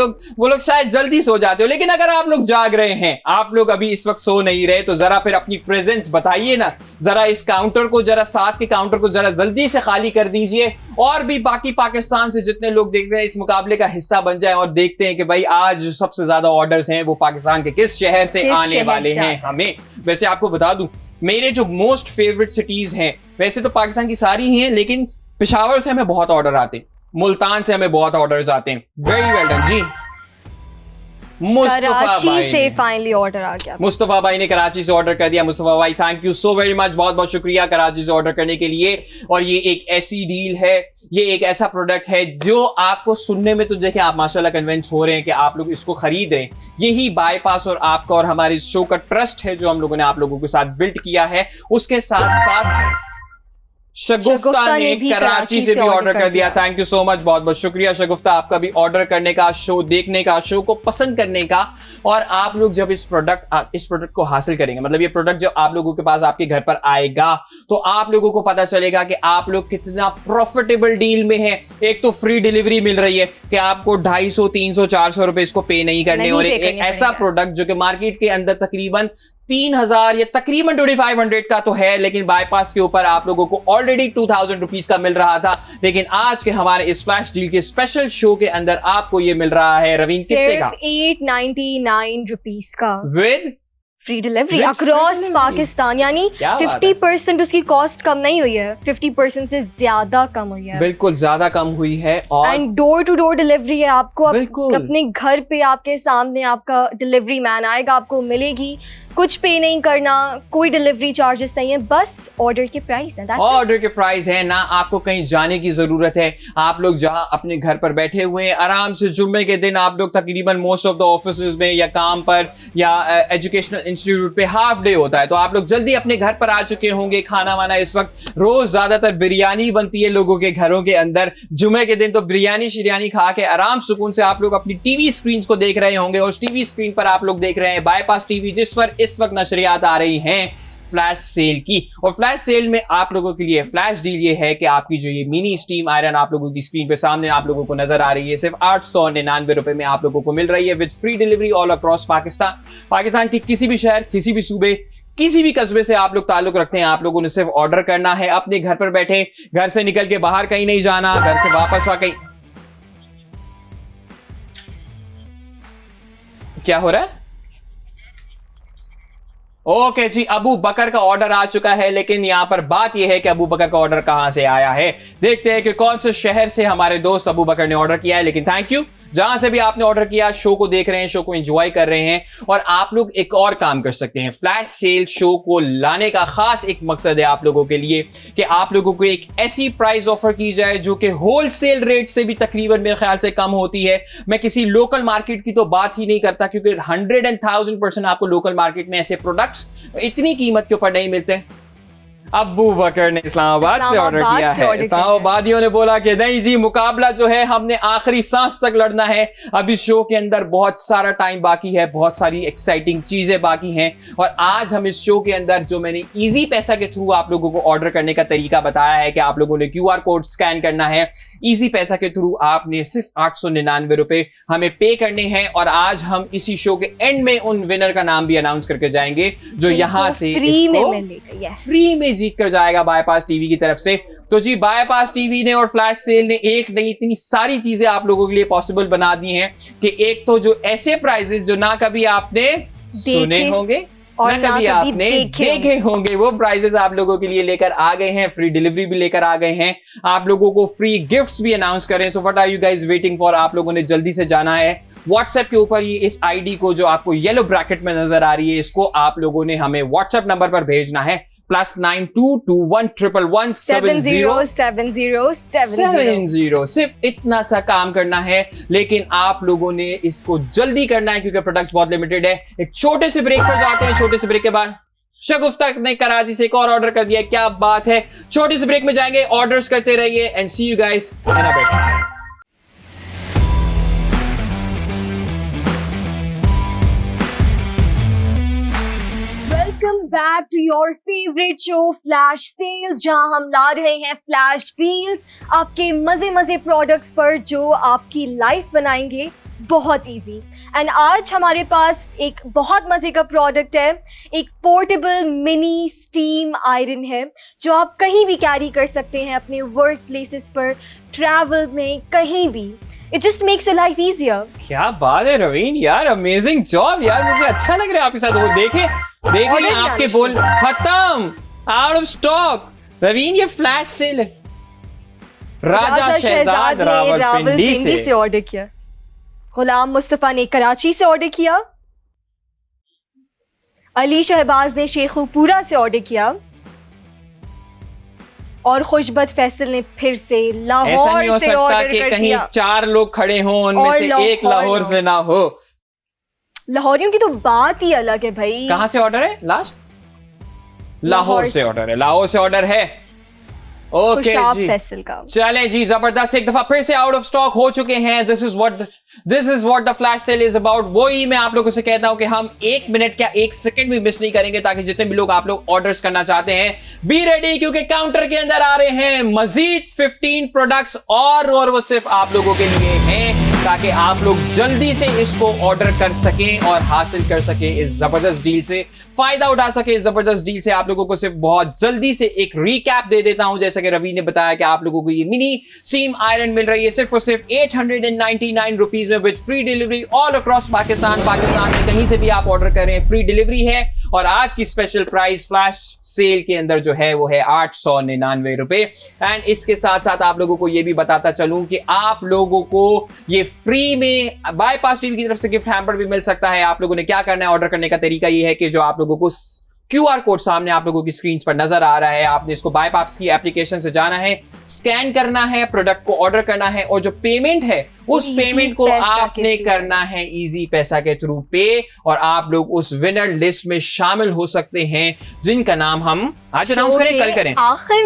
लोग शायद जल्दी सो जाते हो। लेकिन अगर आप लोग जाग रहे हैं, आप लोग अभी इस वक्त सो नहीं रहे, तो जरा फिर अपनी प्रेजेंस बताइए ना। जरा इस काउंटर को, जरा साथ के काउंटर को जरा जल्दी से खाली कर दीजिए, और भी बाकी पाकिस्तान से जितने लोग देख रहे हैं इस मुकाबले का हिस्सा बन जाए और देखते हैं कि भाई आज सबसे ज्यादा ऑर्डर्स हैं वो पाकिस्तान के किस शहर से आने वाले हैं हमें। वैसे आपको बता दूं, मेरे जो मोस्ट फेवरेट सिटीज हैं, वैसे तो पाकिस्तान की सारी ही हैं, लेकिन पेशावर से हमें बहुत ऑर्डर आते हैं, मुल्तान से हमें बहुत ऑर्डर्स आते हैं। वेरी वेल डन जी। कराची से फाइनली ऑर्डर आ गया। मुस्तफा भाई ने कराची से ऑर्डर कर दिया। मुस्तफा भाई thank you so very much, बहुत बहुत शुक्रिया कराची से ऑर्डर करने के लिए। और ये एक ऐसी डील है, ये एक ऐसा प्रोडक्ट है जो आपको सुनने में तो देखें आप माशाल्लाह कन्विंस हो रहे हैं कि आप लोग इसको खरीद रहे हैं। यही बाईपास और आपका और हमारे शो का ट्रस्ट है जो हम लोगों ने आप लोगों के साथ बिल्ड किया है। उसके साथ साथ शगुफ्ता ने कराची से भी ऑर्डर कर दिया। थैंक यू सो मच, बहुत बहुत शुक्रिया शगुफ्ता आपका भी ऑर्डर करने का, शो देखने का, शो को पसंद करने का। और आप लोग जब इस प्रोडक्ट को हासिल करेंगे, मतलब ये प्रोडक्ट जब आप लोगों के पास आपके घर पर आएगा, तो आप लोगों को पता चलेगा कि आप लोग कितना प्रॉफिटेबल डील में है। एक तो फ्री डिलीवरी मिल रही है कि आपको 250, 300, 400 रुपए इसको पे नहीं करने, और एक ऐसा प्रोडक्ट जो कि मार्केट के अंदर तकरीबन 3000 या तकरीबन 2500 का तो है, लेकिन बाईपास के ऊपर आप लोगों को ऑलरेडी 2000 रुपीज का मिल रहा था। लेकिन आज के हमारे इस फ्लैश डील के स्पेशल शो के अंदर आपको ये मिल रहा है रवीन कितने का? 899 रुपीज का with free delivery across Pakistan. यानी 50% उसकी कॉस्ट कम नहीं हुई है, 50% से ज्यादा कम हुई है, बिल्कुल ज्यादा कम हुई है। और and door to door delivery है। आपको अपने घर पे आपके सामने आपका डिलीवरी मैन आएगा, आपको मिलेगी कुछ पे नहीं करना, कोई डिलीवरी चार्जेस नहीं है, बस ऑर्डर के प्राइस है। ऑर्डर के प्राइस है ना, आपको कहीं जाने की जरूरत है। आप लोग जहां अपने घर पर बैठे हुए हैं आराम से, जुम्मे के दिन आप लोग तकरीबन मोस्ट ऑफ द ऑफिस में या काम पर या एजुकेशनल इंस्टीट्यूट पे हाफ डे होता है, तो आप लोग जल्दी अपने घर पर आ चुके होंगे। खाना वाना इस वक्त रोज ज्यादातर बिरयानी बनती है लोगों के घरों के अंदर। जुम्मे के दिन तो बिरयानी शिरयानी खा के आराम सुकून से आप लोग अपनी टीवी स्क्रीन को देख रहे होंगे। और टीवी स्क्रीन पर आप लोग देख रहे हैं बाईपास टीवी, जिस पर इस वक्त नशरियात आ रही हैं फ्लैश सेल की। और फ्लैश सेल में आप लोगों के लिए फ्लैश डील ये है कि आपकी जो ये मिनी स्टीम आयरन आप लोगों की स्क्रीन पे सामने आप लोगों को नजर आ रही है, सिर्फ 899 रुपए में आप लोगों को मिल रही है with free delivery all across Pakistan के किसी भी शहर, किसी भी सूबे, किसी भी कस्बे से आप लोग ताल्लुक रखते हैं, आप लोगों ने सिर्फ ऑर्डर करना है अपने घर पर बैठे। घर से निकल के बाहर कहीं नहीं जाना, घर से वापस कहीं। क्या हो रहा है? ओके जी, अबू बकर का ऑर्डर आ चुका है, लेकिन यहां पर बात यह है कि अबू बकर का ऑर्डर कहां से आया है। देखते हैं कि कौन से शहर से हमारे दोस्त अबू बकर ने ऑर्डर किया है। लेकिन थैंक यू जहां से भी आपने ऑर्डर किया, शो को देख रहे हैं, शो को एंजॉय कर रहे हैं। और आप लोग एक और काम कर सकते हैं, फ्लैश सेल शो को लाने का खास एक मकसद है आप लोगों के लिए कि आप लोगों को एक ऐसी प्राइस ऑफर की जाए जो कि होलसेल रेट से भी तकरीबन मेरे ख्याल से कम होती है। मैं किसी लोकल मार्केट की तो बात ही नहीं करता, क्योंकि 100,000% आपको लोकल मार्केट में ऐसे प्रोडक्ट्स इतनी कीमत के ऊपर नहीं मिलते। अबू बकर ने इस्लामाबाद से ऑर्डर किया है। इस्लामाबादियों ने बोला कि नहीं जी, मुकाबला जो है हमने आखिरी सांस तक लड़ना है। अभी शो के अंदर बहुत सारा टाइम बाकी है, बहुत सारी एक्साइटिंग चीजें बाकी हैं। और आज हम इस शो के अंदर जो मैंने इजी पैसा के थ्रू आप लोगों को ऑर्डर करने का तरीका बताया है कि आप लोगों ने QR कोड स्कैन करना है। इजी पैसा के थ्रू आपने सिर्फ 899 रुपए हमें पे करने हैं। और आज हम इसी शो के एंड में उन विनर का नाम भी अनाउंस करके जाएंगे जो यहां से फ्री में जीत कर जाएगा बाईपास टीवी की तरफ से। तो जी, बाईपास टीवी ने और फ्लैश सेल ने एक नहीं इतनी सारी चीजें आप लोगों के लिए पॉसिबल बना दी हैं कि एक तो जो ऐसे प्राइजेस जो ना कभी आपने सुने होंगे और ना कभी आपने देखे होंगे, वो प्राइजेस आप लोगों के लिए लेकर आ गए हैं। फ्री डिलीवरी भी लेकर आ गए हैं, आप लोगों को फ्री गिफ्ट्स भी अनाउंस कर रहे हैं। So what are you guys waiting for? आप लोगों ने जल्दी से जाना है व्हाट्सएप के ऊपर ही इस आईडी को जो आपको येलो ब्रैकेट में नजर आ रही है, इसको आप लोगों ने हमें व्हाट्सएप नंबर पर भेजना है +9221117070। सिर्फ इतना सा काम करना है, लेकिन आप लोगों ने इसको जल्दी करना है क्योंकि प्रोडक्ट्स बहुत लिमिटेड है। एक छोटे से ब्रेक पर जाते हैं, छोटे से ब्रेक के बाद शगुफ्ता ने कराची से एक और ऑर्डर कर दिया। क्या बात है, छोटे से ब्रेक में जाएंगे, ऑर्डर्स करते रहिए and see you guys in a bit. Welcome back to your favourite show flash sales, जहां हम ला रहे हैं फ्लैश डील्स आपके मजे मजे प्रोडक्ट्स पर जो आपकी लाइफ बनाएंगे बहुत इजी। एंड आज हमारे पास एक बहुत मजे का प्रोडक्ट है, एक पोर्टेबल मिनी स्टीम आयरन है जो आप कहीं भी कैरी कर सकते हैं, अपने वर्क प्लेसेस पर, ट्रैवल में, कहीं भी। It just makes your life easier. क्या बात है रवीन, यार अमेजिंग जॉब यार, मुझे अच्छा लग रहा है आपके साथ। वो देखे आपके बोल खत्म, आउट ऑफ स्टॉक। रवीन ये फ्लैश सेल है, राजा शहजाद रावलपिंडी से ऑर्डर किया, गुलाम मुस्तफा ने कराची से ऑर्डर किया, अली शहबाज ने शेखुपुरा से ऑर्डर किया और खुशबत फैसल ने फिर से लाहौर से ऑर्डर कर दिया। ऐसा नहीं हो सकता कि कहीं 4 लोग खड़े हों उनमें से एक लाहौर से ना हो। लाहौरियों की तो बात ही अलग है भाई। कहां से ऑर्डर है? लास्ट लाहौर से ऑर्डर है, लाहौर से ऑर्डर है। ओके जी, फैसल का चलें जी, जबरदस्त, एक दफा फिर से आउट ऑफ स्टॉक हो चुके हैं। This is what the flash sale is about. वही मैं आप लोगों से कहता हूं कि हम 1 मिनट क्या 1 सेकंड भी मिस नहीं करेंगे, ताकि जितने भी लोग आप लोग ऑर्डर्स करना चाहते हैं बी रेडी, क्योंकि काउंटर के अंदर आ रहे हैं मजीद 15 प्रोडक्ट्स और वो सिर्फ आप लोगों के लिए हैं, ताकि आप लोग जल्दी से इसको ऑर्डर कर सकें और हासिल कर सकें इस जबरदस्त डील से, फायदा उठा सके इस जबरदस्त डील से। आप लोगों को सिर्फ बहुत जल्दी से एक रिकैप दे देता हूं। जैसा कि रवि ने बताया कि आप लोगों को ये मिनी स्टीम आयरन मिल रही है सिर्फ और सिर्फ 899 रुपीज में with free delivery all across Pakistan. Pakistan में कहीं से भी आप ऑर्डर करें, फ्री डिलीवरी है और आज की स्पेशल प्राइस फ्लैश सेल के अंदर जो है वो है 899 रुपए। एंड इसके साथ साथ आप लोगों को ये भी बताता चलूं कि आप लोगों को ये फ्री में बाईपास टीवी की तरफ से गिफ्ट हैम्पर भी मिल सकता है। आप लोगों ने क्या करना है, ऑर्डर करने का तरीका ये है कि जो आप लोगों को QR कोड सामने आप लोगों की स्क्रीन पर नजर आ रहा है, आपने इसको बाईपास की एप्लीकेशन से जाना है, स्कैन करना है, प्रोडक्ट को ऑर्डर करना है और जो पेमेंट है उस पेमेंट को आपने करना है इजी पैसा के थ्रू पे, और आप लोग उस विनर लिस्ट में शामिल हो सकते हैं जिनका नाम हम आज अनाउंस करें, कल करें, आखिर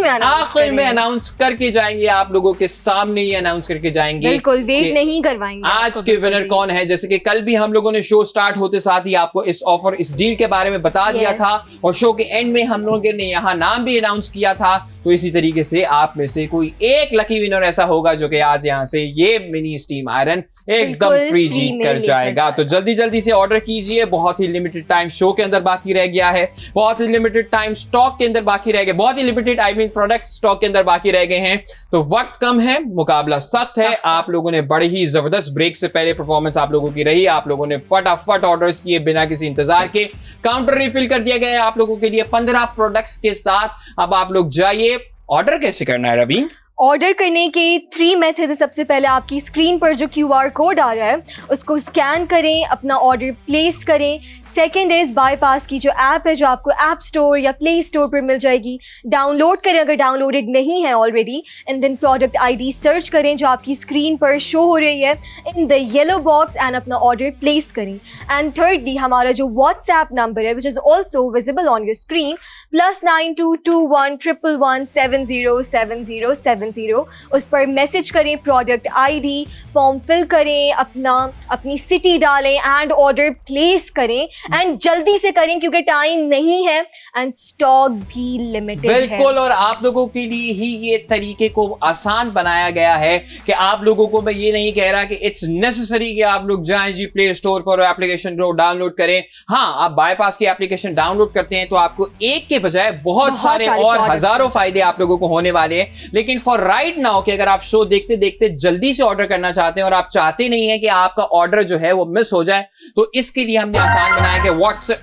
में अनाउंस करके जाएंगे, आप लोगों के सामने ही अनाउंस करके जाएंगे। बिल्कुल वेट नहीं करवाएंगे आज के विनर कौन है। जैसे कि कल भी हम लोगों ने शो स्टार्ट होते साथ ही आपको इस ऑफर, इस डील के बारे में बता दिया था और शो के एंड में हम लोगों ने यहाँ नाम भी अनाउंस किया था। तो इसी तरीके से आप में से कोई एक लकी विनर ऐसा होगा जो कि आज यहाँ से ये मिनी स्टीम आयरन एकदम फ्री जीत कर जाएगा। तो जल्दी से ऑर्डर कीजिए, बहुत ही लिमिटेड टाइम शो के अंदर बाकी रह गया है, बहुत ही लिमिटेड टाइम स्टॉक के अंदर बाकी रह गया, बहुत ही लिमिटेड प्रोडक्ट स्टॉक के अंदर बाकी रह गए हैं। तो वक्त कम है, मुकाबला सख्त है। आप लोगों ने बड़ी ही जबरदस्त ब्रेक से पहले परफॉर्मेंस आप लोगों की रही, आप लोगों ने फटाफट ऑर्डर्स किए बिना किसी इंतजार के, काउंटर रिफिल कर दिया गया है आप लोगों के लिए 15 प्रोडक्ट्स के साथ। अब आप लोग जाइए, ऑर्डर कैसे करना है रवि? ऑर्डर करने के 3 मेथड है। सबसे पहले आपकी स्क्रीन पर जो QR कोड आ रहा है उसको स्कैन करें, अपना ऑर्डर प्लेस करें। सेकेंड इज बाईपास की जो ऐप है जो आपको ऐप स्टोर या प्ले स्टोर पर मिल जाएगी, डाउनलोड करें अगर डाउनलोडेड नहीं है already, and then product ID search करें जो आपकी स्क्रीन पर शो हो रही है in the yellow box and अपना ऑर्डर प्लेस करें। एंड थर्डली हमारा जो व्हाट्सएप नंबर है which is also visible on your screen +922111707070, उस पर मैसेज करें प्रोडक्ट ID, फॉर्म फिल करें, अपनी सिटी डालें एंड ऑर्डर प्लेस करें एंड जल्दी से करें क्योंकि टाइम नहीं है एंड स्टॉक भी लिमिटेड है। बिल्कुल, और आप लोगों के लिए ही ये तरीके को आसान बनाया गया है कि आप लोगों को मैं ये नहीं कह रहा कि इट्स नेसेसरी कि आप लोग जाएं जी प्ले स्टोर पर एप्लीकेशन को डाउनलोड करें। हाँ, आप बाईपास की एप्लीकेशन डाउनलोड करते हैं तो आपको एक के बजाय बहुत सारे और हजारों फायदे आप लोगों को होने वाले हैं। लेकिन फॉर राइट नाउ कि अगर आप शो देखते देखते जल्दी से ऑर्डर करना चाहते हैं और आप चाहते नहीं है कि आपका ऑर्डर जो है वो मिस हो जाए, तो इसके लिए हमने आसान बनाया कि व्हाट्सएप।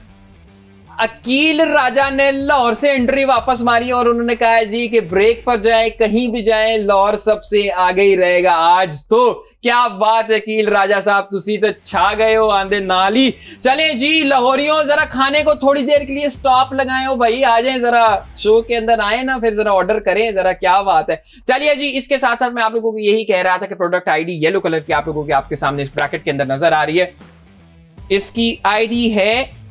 अकील राजा ने लाहौर से एंट्री वापस मारी और उन्होंने कहा है जी कि ब्रेक पर जाए, कहीं भी जाए, लाहौर सबसे आगे ही रहेगा आज। तो क्या बात है अकील राजा साहब, तुसी तो छा गए हो आंधे नाली। चले जी लाहौरियों, जरा खाने को थोड़ी देर के लिए स्टॉप लगाए हो भाई, आ जाए जरा शो के अंदर आए ना, फिर जरा ऑर्डर करें जरा, क्या बात है। चलिए जी, इसके साथ साथ मैं आप लोगों को यही कह रहा था कि प्रोडक्ट ID येलो कलर की आप लोगों के आपके सामने इस ब्रैकेट के अंदर नजर आ रही है। इसकी ID है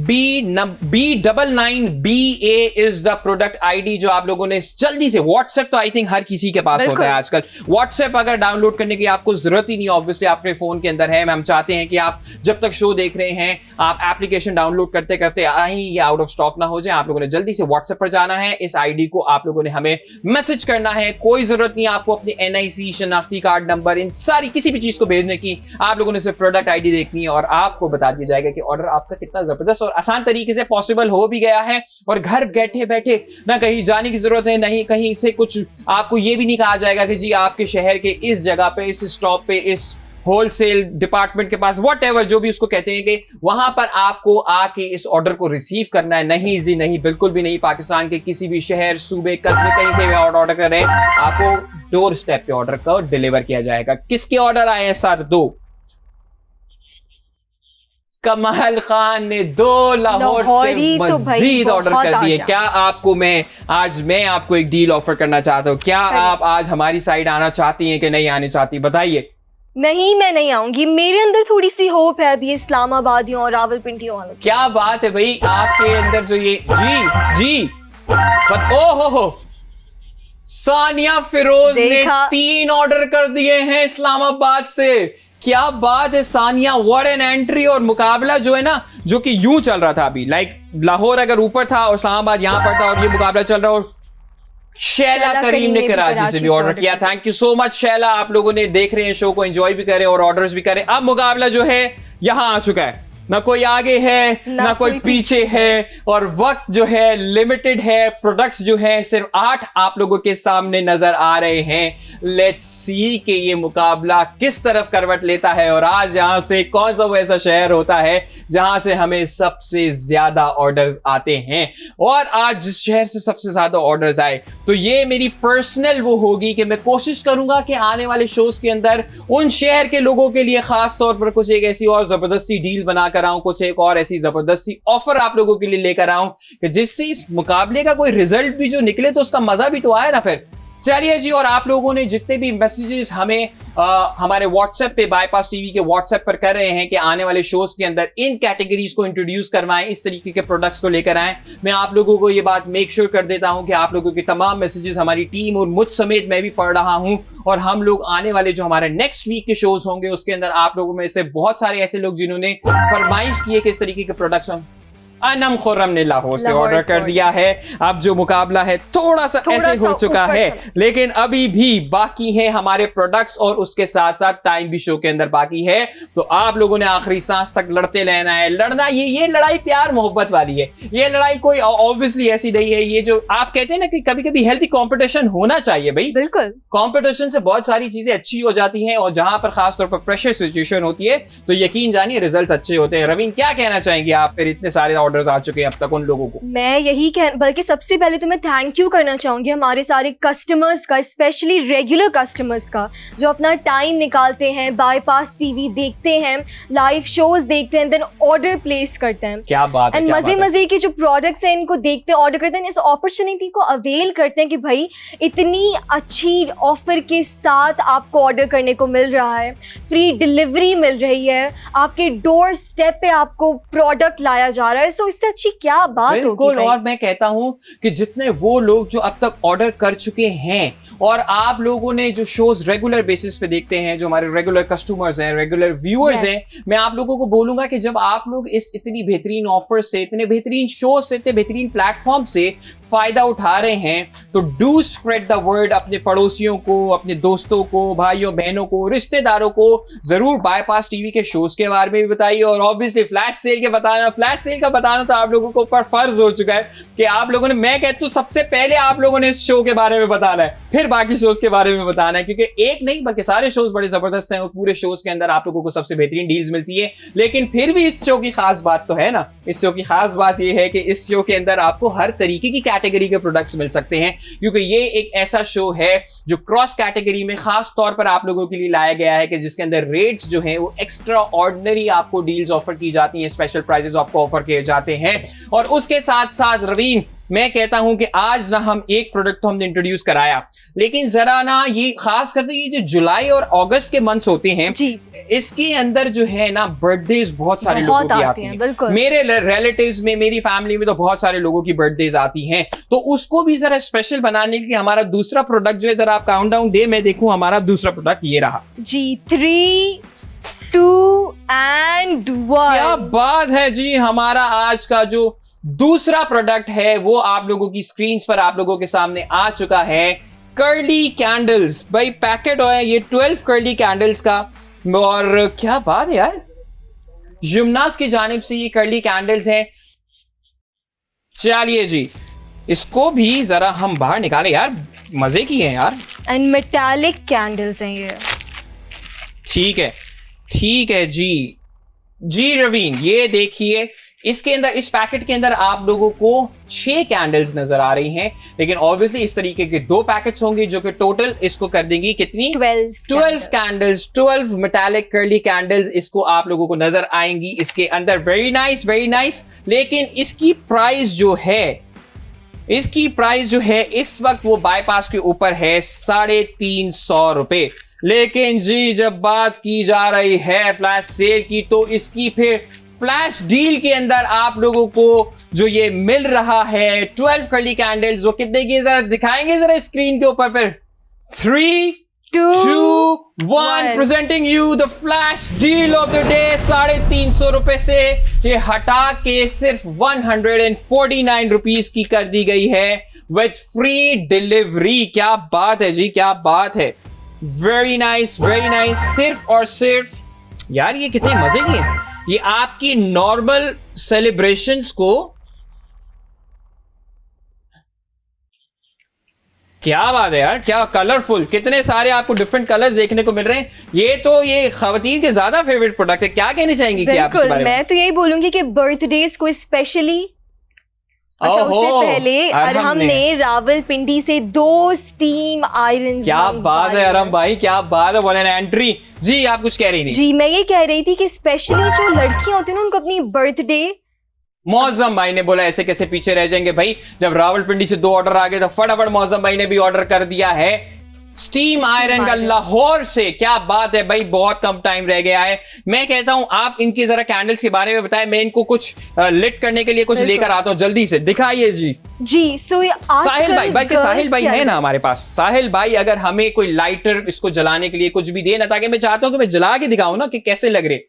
B99BA is the product ID जो आप लोगों ने जल्दी से, व्हाट्सएप तो आई थिंक हर किसी के पास होता है आजकल। व्हाट्सएप अगर डाउनलोड करने की आपको जरूरत ही नहीं, ऑब्वियसली आपके फोन के अंदर है। हम चाहते हैं कि आप जब तक शो देख रहे हैं आप एप्लीकेशन डाउनलोड करते करते ये आउट ऑफ स्टॉक ना हो जाए। आप लोगों ने जल्दी से व्हाट्सएप पर जाना है, इस ID को आप लोगों ने हमें मैसेज करना है। कोई जरूरत नहीं आपको अपनी NIC, शनाख्ती कार्ड नंबर, इन सारी किसी भी चीज को भेजने की। आप लोगों ने सिर्फ प्रोडक्ट ID देखनी है और आपको बता दिया जाएगा कि ऑर्डर आपका कितना जबरदस्त और आसान तरीके से पॉसिबल हो भी गया है। और घर बैठे बैठे ना कहीं जाने की जरूरत है, नहीं कहीं से कुछ आपको ये भी नहीं कहा जाएगा कि जी आपके शहर के इस जगह पे, इस स्टॉप पे, इस होलसेल डिपार्टमेंट के पास, व्हाटएवर जो भी उसको कहते हैं, कि वहां पर आपको आके इस ऑर्डर को रिसीव करना है। नहीं जी नहीं, बिल्कुल भी नहीं। पाकिस्तान के किसी भी शहर, सूबे, कस्बे, कहीं से भी ऑर्डर कर रहे हैं, आपको डोर स्टेप पे ऑर्डर को डिलीवर किया जाएगा। किसके ऑर्डर आए हैं सर? 2। कमाल खान ने 2 लाहौर से मजीद ऑर्डर कर दिए। क्या आपको मैं आपको एक डील ऑफर करना चाहता हूँ। क्या आप आज हमारी साइड आना चाहती हैं कि नहीं आना चाहती, बताइए। नहीं, मैं नहीं आऊंगी। मेरे अंदर थोड़ी सी होप है अभी इस्लामाबादियों और रावलपिंडियों वालों। क्या बात है भाई, आपके अंदर जो ये जी ओहो, सानिया फिरोज ने 3 ऑर्डर कर दिए हैं इस्लामाबाद से। क्या बात है सानिया, व्हाट एन एंट्री। और मुकाबला जो है ना, जो कि यूं चल रहा था अभी, लाइक लाहौर अगर ऊपर था और इस्लामाबाद यहां पर था और ये मुकाबला चल रहा। और शैला करीम ने कराची से भी ऑर्डर किया। Thank you so much Shaila, आप लोगों ने देख रहे हैं शो को, एंजॉय भी करें और ऑर्डर्स भी करें। अब मुकाबला जो है यहां आ चुका है। ना कोई आगे है ना कोई पीछे है, और वक्त जो है लिमिटेड है, प्रोडक्ट्स जो है सिर्फ 8 आप लोगों के सामने नजर आ रहे हैं। लेट्स सी कि ये मुकाबला किस तरफ करवट लेता है, और आज यहां से कौन सा वो ऐसा शहर होता है जहां से हमें सबसे ज्यादा ऑर्डर्स आते हैं। और आज जिस शहर से सबसे ज्यादा ऑर्डर्स आए तो ये मेरी पर्सनल वो होगी कि मैं कोशिश करूंगा कि आने वाले शोज के अंदर उन शहर के लोगों के लिए खास तौर पर कुछ एक ऐसी और जबरदस्ती डील बनाकर आऊं, कुछ एक और ऐसी जबरदस्ती ऑफर आप लोगों के लिए लेकर आऊं कि जिससे इस मुकाबले का कोई रिजल्ट भी जो निकले तो उसका मजा भी तो आए ना फिर। चलिए जी, और आप लोगों ने जितने भी मैसेजेस हमें हमारे व्हाट्सएप पे बाईपास टीवी के व्हाट्सएप पर कर रहे हैं कि आने वाले शोज के अंदर इन कैटेगरीज को इंट्रोड्यूस करवाएं, इस तरीके के प्रोडक्ट्स को लेकर आएं, मैं आप लोगों को ये बात मेक श्योर कर देता हूं कि आप लोगों के तमाम मैसेजेस हमारी टीम और मुझ समेत मैं भी पढ़ रहा हूं। और हम लोग आने वाले जो हमारे नेक्स्ट वीक के शोज होंगे उसके अंदर आप लोगों में से बहुत सारे ऐसे लोग जिन्होंने फरमाइश की है कि इस तरीके के प्रोडक्ट्स हम अनम खुर्रम ने लाहौर से ऑर्डर कर दिया है। अब जो मुकाबला है थोड़ा सा ऐसे हो चुका है, लेकिन अभी भी बाकी है हमारे प्रोडक्ट्स और उसके साथ साथ टाइम भी शो के अंदर बाकी है। तो आप लोगों ने आखिरी सांस तक लड़ते रहना है। लड़ना ये लड़ाई प्यार मोहब्बत वाली है, ये लड़ाई कोई ऑब्वियसली ऐसी नहीं है। ये जो आप कहते हैं ना कि कभी कभी हेल्थी कॉम्पिटिशन होना चाहिए भाई, बिल्कुल कॉम्पिटिशन से बहुत सारी चीजें अच्छी हो जाती हैं, और जहां पर खासतौर पर प्रेशर सिचुएशन होती है तो यकीन जानिए रिजल्ट अच्छे होते हैं। रवीन, क्या कहना चाहेंगे आप? फिर इतने सारे ऑर्डर्स आ चुके हैं अब तक उन लोगों को। मैं यही बल्कि सबसे पहले तो मैं थैंक यू करना चाहूंगी हमारे सारे कस्टमर्स का, स्पेशली रेगुलर कस्टमर्स का, जो अपना टाइम निकालते हैं, बाईपास टीवी देखते हैं, लाइव शोज देखते हैं, देन ऑर्डर प्लेस करते हैं। क्या बात है, एंड मजे के जो प्रोडक्ट्स हैं इनको देखते हैं, ऑर्डर करते हैं, इस अपॉर्चुनिटी को अवेल करते हैं कि भाई इतनी अच्छी ऑफर के साथ आपको ऑर्डर करने को मिल रहा है, फ्री डिलीवरी मिल रही है, आपके डोर स्टेप पे आपको प्रोडक्ट लाया जा रहा है। सो इससे अच्छी क्या बात होगी? बिल्कुल, और मैं कहता हूं कि जितने वो लोग जो अब तक ऑर्डर कर चुके हैं और आप लोगों ने जो शोज रेगुलर बेसिस पे देखते हैं, जो हमारे रेगुलर कस्टमर्स हैं, रेगुलर व्यूअर्स हैं, मैं आप लोगों को बोलूंगा कि जब आप लोग इस इतनी बेहतरीन ऑफर से, इतने बेहतरीन शो से, इतने बेहतरीन प्लेटफॉर्म से फायदा उठा रहे हैं तो डू स्प्रेड द वर्ड। अपने पड़ोसियों को, अपने दोस्तों को, भाइयों बहनों को, रिश्तेदारों को जरूर बाईपास टीवी के शोज के बारे में भी बताइए। और ऑब्वियसली फ्लैश सेल का बताना तो आप लोगों को ऊपर फर्ज हो चुका है कि आप लोगों ने, मैं कहता हूं सबसे पहले आप लोगों ने इस शो के बारे में बताना है, फिर बाकी शोज के बारे में बताना है, क्योंकि एक नहीं बल्कि सारे शोज बड़े जबरदस्त हैं और पूरे शोज के अंदर आप लोगों को सबसे बेहतरीन डील्स मिलती है। लेकिन फिर भी इस शो की खास बात तो है ना, इस शो की खास बात यह है कि इस शो के अंदर आपको हर तरीके की कैटेगरी के प्रोडक्ट्स मिल सकते हैं, क्योंकि ये एक ऐसा शो है जो क्रॉस कैटेगरी में खास तौर पर आप लोगों के लिए लाया गया है, कि जिसके अंदर रेट्स जो हैं वो एक्स्ट्रा ऑर्डिनरी आपको डील्स ऑफर की जाती हैं, स्पेशल प्राइसेस आपको ऑफर किए जाते हैं। और उसके साथ साथ रवीन, मैं कहता हूं कि आज ना हम एक प्रोडक्ट तो हमने इंट्रोड्यूस कराया, लेकिन जरा ना ये खास करके ये जो जुलाई और अगस्त के मंथ्स होते हैं जी, इसके अंदर जो है ना बर्थडेज बहुत सारे लोगों की आती हैं। मेरे रिलेटिव्स में, मेरी फैमिली में तो बहुत सारे लोगों की बर्थडेज आती हैं, तो उसको भी जरा स्पेशल बनाने के लिए हमारा दूसरा प्रोडक्ट जो है, जरा आप काउंटडाउन दे, मैं देखूं हमारा दूसरा प्रोडक्ट ये रहा जी। 3, 2 and 1। क्या बात है जी, हमारा आज का जो दूसरा प्रोडक्ट है वो आप लोगों की स्क्रीन पर आप लोगों के सामने आ चुका है। कर्ली कैंडल्स, भाई पैकेट है ये 12 कर्ली कैंडल्स का, और क्या बात है यार, जिम्नास की जानिब से ये कर्ली कैंडल्स हैं। चलिए जी, इसको भी जरा हम बाहर निकाले यार, मजे की है यार। एंड मेटालिक कैंडल्स हैं ये। ठीक है जी रवीन, ये देखिए इसके अंदर, इस पैकेट के अंदर आप लोगों को 6 कैंडल्स नजर आ रही हैं, लेकिन ऑब्वियसली इस तरीके के 2 पैकेट्स होंगे जो कि टोटल इसको कर देंगी कितनी, 12 कैंडल्स, 12 मेटालिक कर्ली कैंडल्स इसको आप लोगों को नजर आएंगी इसके अंदर। Very nice. लेकिन इसकी प्राइस जो है इस वक्त वो बाईपास के ऊपर है 350 रुपए। लेकिन जी जब बात की जा रही है फ्लैश सेल की, तो इसकी फिर फ्लैश डील के अंदर आप लोगों को जो ये मिल रहा है 12 कर्ली कैंडल्स, वो कितने की जरा दिखाएंगे जरा स्क्रीन के ऊपर पर। 3, 2, 1 presenting you the flash deal of the day. 350 रुपए से ये हटा के सिर्फ 149 रुपीज की कर दी गई है विथ फ्री डिलीवरी। क्या बात है जी, क्या बात है। Very nice. सिर्फ और सिर्फ यार ये कितने मजे की है, ये आपकी नॉर्मल सेलिब्रेशंस को, क्या बात है यार, क्या कलरफुल, कितने सारे आपको डिफरेंट कलर्स देखने को मिल रहे हैं। ये खवातीन के ज्यादा फेवरेट प्रोडक्ट है। क्या कहना चाहेंगी कि आप इस बारे में? मैं तो यही बोलूंगी कि बर्थडेज को स्पेशली, अच्छा उससे पहले हमने रावलपिंडी से 2 स्टीम आयरन। क्या बात है अरहम भाई, क्या बात है। बोले एंट्री जी, आप कुछ कह रही थी? जी मैं ये कह रही थी कि स्पेशली जो लड़कियां होती है ना, उनको अपनी बर्थडे, मौजम भाई ने बोला ऐसे कैसे पीछे रह जाएंगे भाई। जब रावलपिंडी से 2 ऑर्डर आ गए तो फटाफट मौजम भाई ने भी ऑर्डर कर दिया है स्टीम आयरन का लाहौर से। क्या बात है भाई, बहुत कम टाइम रह गया है। मैं कहता हूं आप इनकी जरा कैंडल्स के बारे में बताएं, मैं इनको कुछ लिट करने के लिए कुछ लेकर आता हूं, जल्दी से दिखाइए जी। जी साहिल भाई, बल्कि साहिल भाई है ना हमारे पास। साहिल भाई अगर हमें कोई लाइटर इसको जलाने के लिए कुछ भी दे ना, ताकि मैं चाहता हूं कि मैं जला के दिखाऊं ना कि कैसे लग रहे।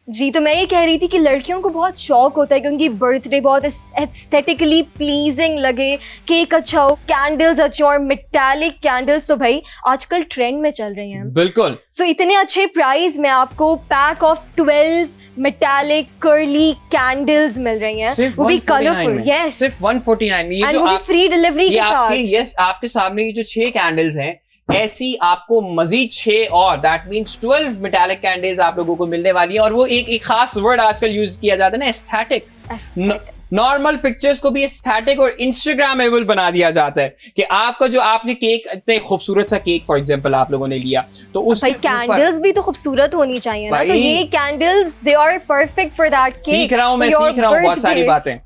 जी तो मैं ये कह रही थी कि लड़कियों को बहुत शौक होता है कि उनकी बर्थडे बहुत एस्थेटिकली प्लीजिंग लगे, केक अच्छा हो, कैंडल्स अच्छे, और मेटालिक कैंडल्स तो भाई आजकल ट्रेंड में चल रही हैं। बिल्कुल। सो इतने अच्छे प्राइस में आपको pack of 12 metallic curly candles मिल रही हैं, वो भी कलरफुल। यस, सिर्फ 149 में। ये जो आप फ्री डिलीवरी के साथ। यस, आपके सामने ये जो 6 कैंडल्स हैं, ऐसी आपको मजीद 6 और दैट मींस 12 मेटालिक कैंडल्स आप लोगों को मिलने वाली है। और वो एक खास वर्ड आजकल यूज किया जाता है ना, एस्थेटिक। नॉर्मल पिक्चर्स को भी एस्थेटिक और इंस्टाग्रामेबल बना दिया जाता है कि आपका जो आपने केक, इतने खूबसूरत सा केक फॉर एग्जांपल आप लोगों ने लिया, तो उसके कैंडल्स भी तो खूबसूरत होनी चाहिए ना। तो ये candles they are perfect for that cake. सीख रहा हूं बहुत सारी बातें।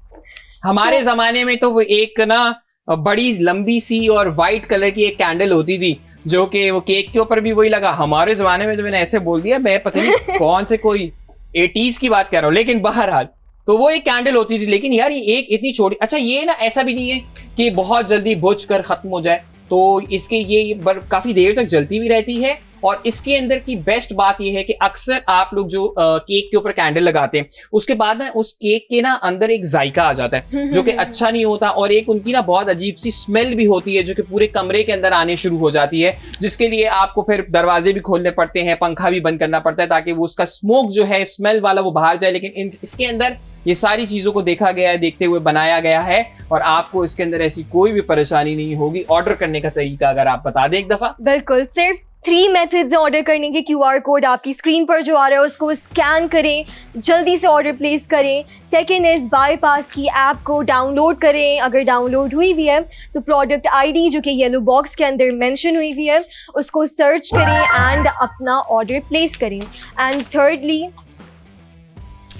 हमारे जमाने में तो एक ना बड़ी लंबी सी और व्हाइट कलर की एक कैंडल होती थी, जो कि वो केक के ऊपर भी वही लगा। हमारे जमाने में तो मैंने ऐसे बोल दिया, मैं पता नहीं कौन से कोई 80s की बात कर रहा हूँ, लेकिन बहरहाल तो वो एक कैंडल होती थी। लेकिन यार ये एक इतनी छोटी, अच्छा ये ना ऐसा भी नहीं है कि बहुत जल्दी बुझ कर खत्म हो जाए, तो इसके ये काफी देर तक जलती भी रहती है। और इसके अंदर की बेस्ट बात यह है कि अक्सर आप लोग जो केक के ऊपर कैंडल लगाते हैं, उसके बाद ना उस केक के ना अंदर एक जायका आ जाता है जो कि अच्छा नहीं होता, और एक उनकी ना बहुत अजीब सी स्मेल भी होती है जो कि पूरे कमरे के अंदर आने शुरू हो जाती है, जिसके लिए आपको फिर दरवाजे भी खोलने पड़ते हैं, पंखा भी बंद करना पड़ता है ताकि वो उसका स्मोक जो है, स्मेल वाला, वो बाहर जाए। लेकिन इसके अंदर ये सारी चीजों को देखा गया है, देखते हुए बनाया गया है, और आपको इसके अंदर ऐसी कोई भी परेशानी नहीं होगी। ऑर्डर करने का तरीका अगर आप बता दें एक दफा। बिल्कुल, सिर्फ 3 मेथड्स हैं ऑर्डर करने के। QR कोड आपकी स्क्रीन पर जो आ रहा है उसको स्कैन करें, जल्दी से ऑर्डर प्लेस करें। सेकंड इज बाईपास की ऐप को डाउनलोड करें, अगर डाउनलोड हुई हुई है सो प्रोडक्ट ID जो कि येलो बॉक्स के अंदर मेंशन हुई हुई है उसको सर्च करें एंड अपना ऑर्डर प्लेस करें। एंड थर्डली,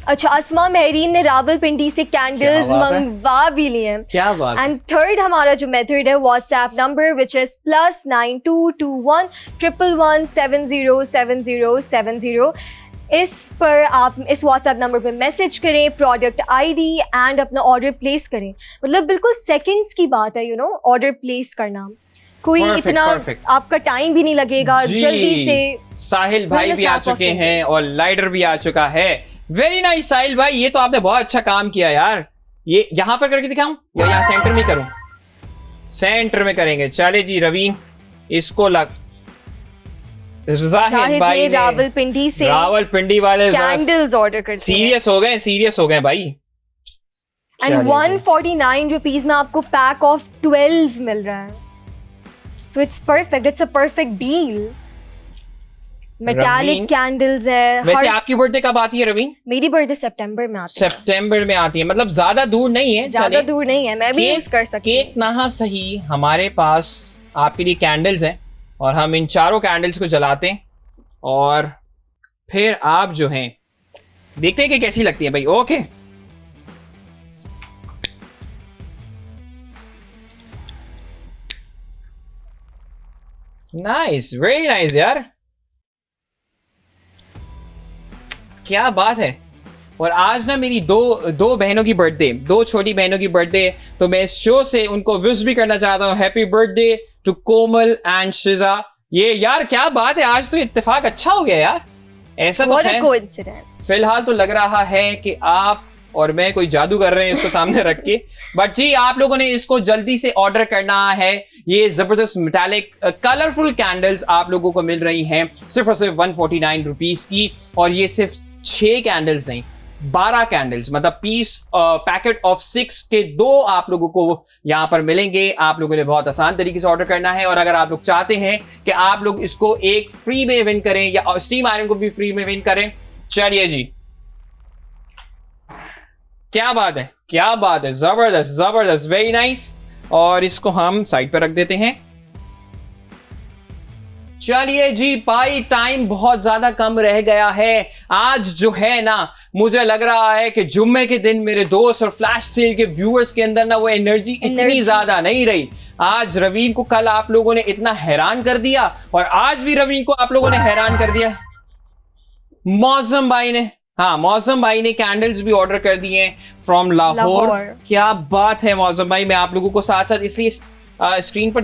अच्छा अस्मा महरीन ने रावलपिंडी से कैंडल्स मंगवा भी लिए हैं। क्या बात। एंड थर्ड हमारा जो मेथड है व्हाट्सएप नंबर विच इज +9221 111 707070। इस पर आप इस व्हाट्सएप नंबर पे मैसेज करें, प्रोडक्ट ID एंड अपना ऑर्डर प्लेस करें। मतलब बिल्कुल सेकंड्स की बात है, ऑर्डर प्लेस करना। कोई इतना आपका टाइम भी नहीं लगेगा, जल्दी से। साहिल भाई भी आ चुके हैं और लाइडर भी आ चुका है। वेरी नाइस साहिल भाई, ये तो आपने बहुत अच्छा काम किया यार। ये यहां पर करके दिखाऊं या यहाँ सेंटर में करूं? सेंटर में करेंगे। चले जी रवीन, इसको लग जाहिद भाई रावलपिंडी से, रावलपिंडी वाले कैंडल्स ऑर्डर करते हैं। सीरियस हो गए भाई। एंड 149 रुपीज में आपको पैक ऑफ 12 मिल रहा है। So it's perfect, it's a perfect deal. Metallic candles है। वैसे आपकी बर्थडे कब आती है रवीन? मेरी बर्थडे सितंबर में आती है। सितंबर में आती है, मतलब ज्यादा दूर नहीं है। ज्यादा दूर नहीं है, मैं भी यूज कर सकती हूँ। केक ना सही, हमारे पास आपके लिए कैंडल्स हैं और हम इन चारों कैंडल्स को जलाते हैं और फिर आप जो हैं देखते हैं कि कैसी लगती है भाई। ओके, नाइस, वेरी नाइस यार, क्या बात है। और आज ना मेरी दो बहनों की बर्थडे, 2 छोटी बहनों की बर्थडे, तो मैं इस शो से उनको विश भी करना चाहता हूँ। Happy birthday to Komal and Shiza. ये यार क्या बात है, आज तो इत्तेफाक अच्छा हो गया यार। ऐसा तो है, फिलहाल तो लग रहा है कि आप और मैं कोई जादू कर रहे हैं इसको सामने रख के। बट जी आप लोगों ने इसको जल्दी से ऑर्डर करना है। ये जबरदस्त मेटालिक कलरफुल कैंडल्स आप लोगों को मिल रही हैं सिर्फ और सिर्फ 149 रुपीज की। और ये सिर्फ 6 कैंडल्स नहीं, 12 कैंडल्स, मतलब पीस पैकेट ऑफ 6 के 2 आप लोगों को यहां पर मिलेंगे। आप लोगों ने बहुत आसान तरीके से ऑर्डर करना है, और अगर आप लोग चाहते हैं कि आप लोग इसको एक फ्री में विन करें या स्टीम आयरन को भी फ्री में विन करें, चलिए जी, क्या बात है, क्या बात है, जबरदस्त जबरदस्त, वेरी नाइस। और इसको हम साइड पर रख देते हैं। चलिए जी भाई, टाइम बहुत ज्यादा कम रह गया है। आज जो है ना, मुझे लग रहा है कि जुम्मे के दिन मेरे दोस्त और फ्लैश सेल के व्यूअर्स के अंदर ना वो एनर्जी इतनी ज्यादा नहीं रही। आज रवीन को कल आप लोगों ने इतना हैरान कर दिया, और आज भी रवीन को आप लोगों ने हैरान कर दिया। मौसम भाई ने, हाँ, मौसम भाई ने कैंडल्स भी ऑर्डर कर दिए फ्रॉम लाहौर। क्या बात है मौसम भाई, मैं आप लोगों को साथ साथ इसलिए स्क्रीन पर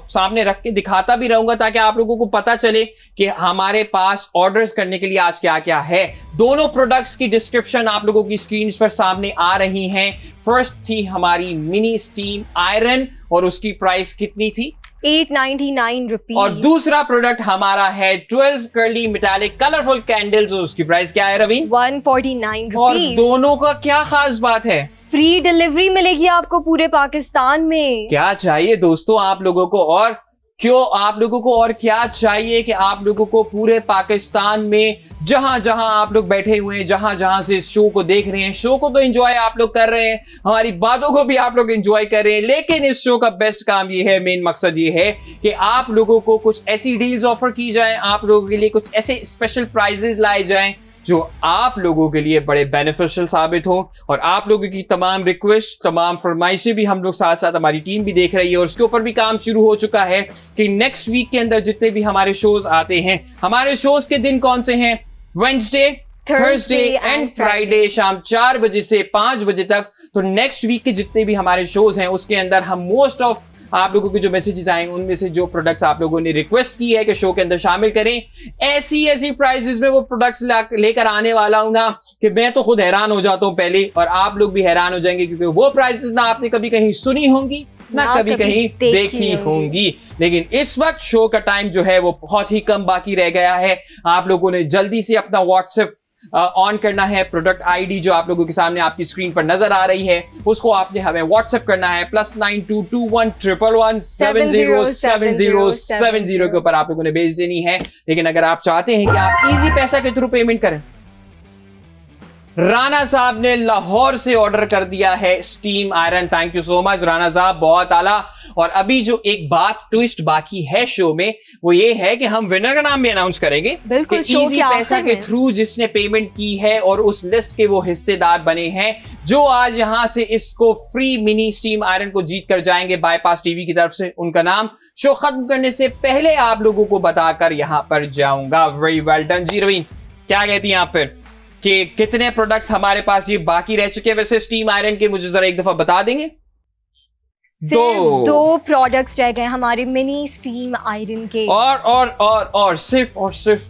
सामने रख के दिखाता भी रहूंगा ताकि आप लोगों को पता चले कि हमारे पास ऑर्डर्स करने के लिए आज क्या क्या है। दोनों प्रोडक्ट्स की डिस्क्रिप्शन आप लोगों की स्क्रीन पर सामने आ रही हैं। फर्स्ट थी हमारी मिनी स्टीम आयरन, और उसकी प्राइस कितनी थी? 899 रुपीज। और दूसरा प्रोडक्ट हमारा है 12 कर्ली मेटालिक कलरफुल कैंडल्स, उसकी प्राइस क्या है रवीन? 149 और रुपीज। दोनों का क्या खास बात है? फ्री डिलीवरी मिलेगी आपको पूरे पाकिस्तान में। क्या चाहिए दोस्तों आप लोगों को, और क्यों आप लोगों को और क्या चाहिए कि आप लोगों को पूरे पाकिस्तान में जहां जहां आप लोग बैठे हुए हैं, जहां जहां से इस शो को देख रहे हैं, शो को तो एंजॉय आप लोग कर रहे हैं, हमारी बातों को भी आप लोग एंजॉय कर रहे हैं, लेकिन इस शो का बेस्ट काम ये है, मेन मकसद ये है कि आप लोगों को कुछ ऐसी डील्स ऑफर की जाए, आप लोगों के लिए कुछ ऐसे स्पेशल प्राइजेस लाए जाएं जो आप लोगों के लिए बड़े बेनिफिशियल साबित हो। और आप लोगों की तमाम रिक्वेस्ट, तमाम फरमाइशें भी हम लोग साथ साथ हमारी टीम भी देख रही है, और उसके ऊपर भी काम शुरू हो चुका है कि नेक्स्ट वीक के अंदर जितने भी हमारे शोज आते हैं, हमारे शोज के दिन कौन से हैं? वेडनेसडे, थर्सडे एंड फ्राइडे शाम 4 बजे से 5 बजे तक। तो नेक्स्ट वीक के जितने भी हमारे शोज हैं उसके अंदर हम मोस्ट ऑफ आप लोगों के जो मैसेजेस आए उनमें से जो प्रोडक्ट्स आप लोगों ने रिक्वेस्ट की है कि शो के अंदर शामिल करें, ऐसी प्राइसेस में वो प्रोडक्ट्स लेकर आने वाला हूं ना कि मैं तो खुद हैरान हो जाता हूं पहले, और आप लोग भी हैरान हो जाएंगे, क्योंकि वो प्राइसेस ना आपने कभी कहीं सुनी होंगी ना कभी कहीं देखी होंगी। लेकिन इस वक्त शो का टाइम जो है वो बहुत ही कम बाकी रह गया है। आप लोगों ने जल्दी से अपना व्हाट्सएप ऑन करना है। प्रोडक्ट आईडी जो आप लोगों के सामने आपकी स्क्रीन पर नजर आ रही है, उसको आपने हमें व्हाट्सएप करना है +922111707070 के ऊपर आप लोगों ने भेज देनी है। लेकिन अगर आप चाहते हैं कि आप इजी पैसा के थ्रू पेमेंट करें, राना साहब ने लाहौर से ऑर्डर कर दिया है steam iron. Thank you so much Rana साहब, बहुत आला। और अभी जो एक बात ट्विस्ट बाकी है शो में, वो ये है कि हम विनर का नाम भी अनाउंस करेंगे। बिल्कुल, इजी पैसा के थ्रू जिसने पेमेंट की है और उस लिस्ट के वो हिस्सेदार बने हैं, जो आज यहां से इसको फ्री मिनी स्टीम आयरन को जीत कर जाएंगे बाईपास टीवी की तरफ से। उनका नाम शो खत्म करने से पहले आप लोगों को बताकर यहां पर जाऊंगा। वेरी वेल डन जी रवीन, क्या कहती हैं आप फिर कि कितने प्रोडक्ट्स हमारे पास ये बाकी रह चुके हैं? वैसे स्टीम आयरन के मुझे जरा एक दफा बता देंगे। सिर्फ 2 प्रोडक्ट्स रह गए हमारे मिनी स्टीम आयरन के, और सिर्फ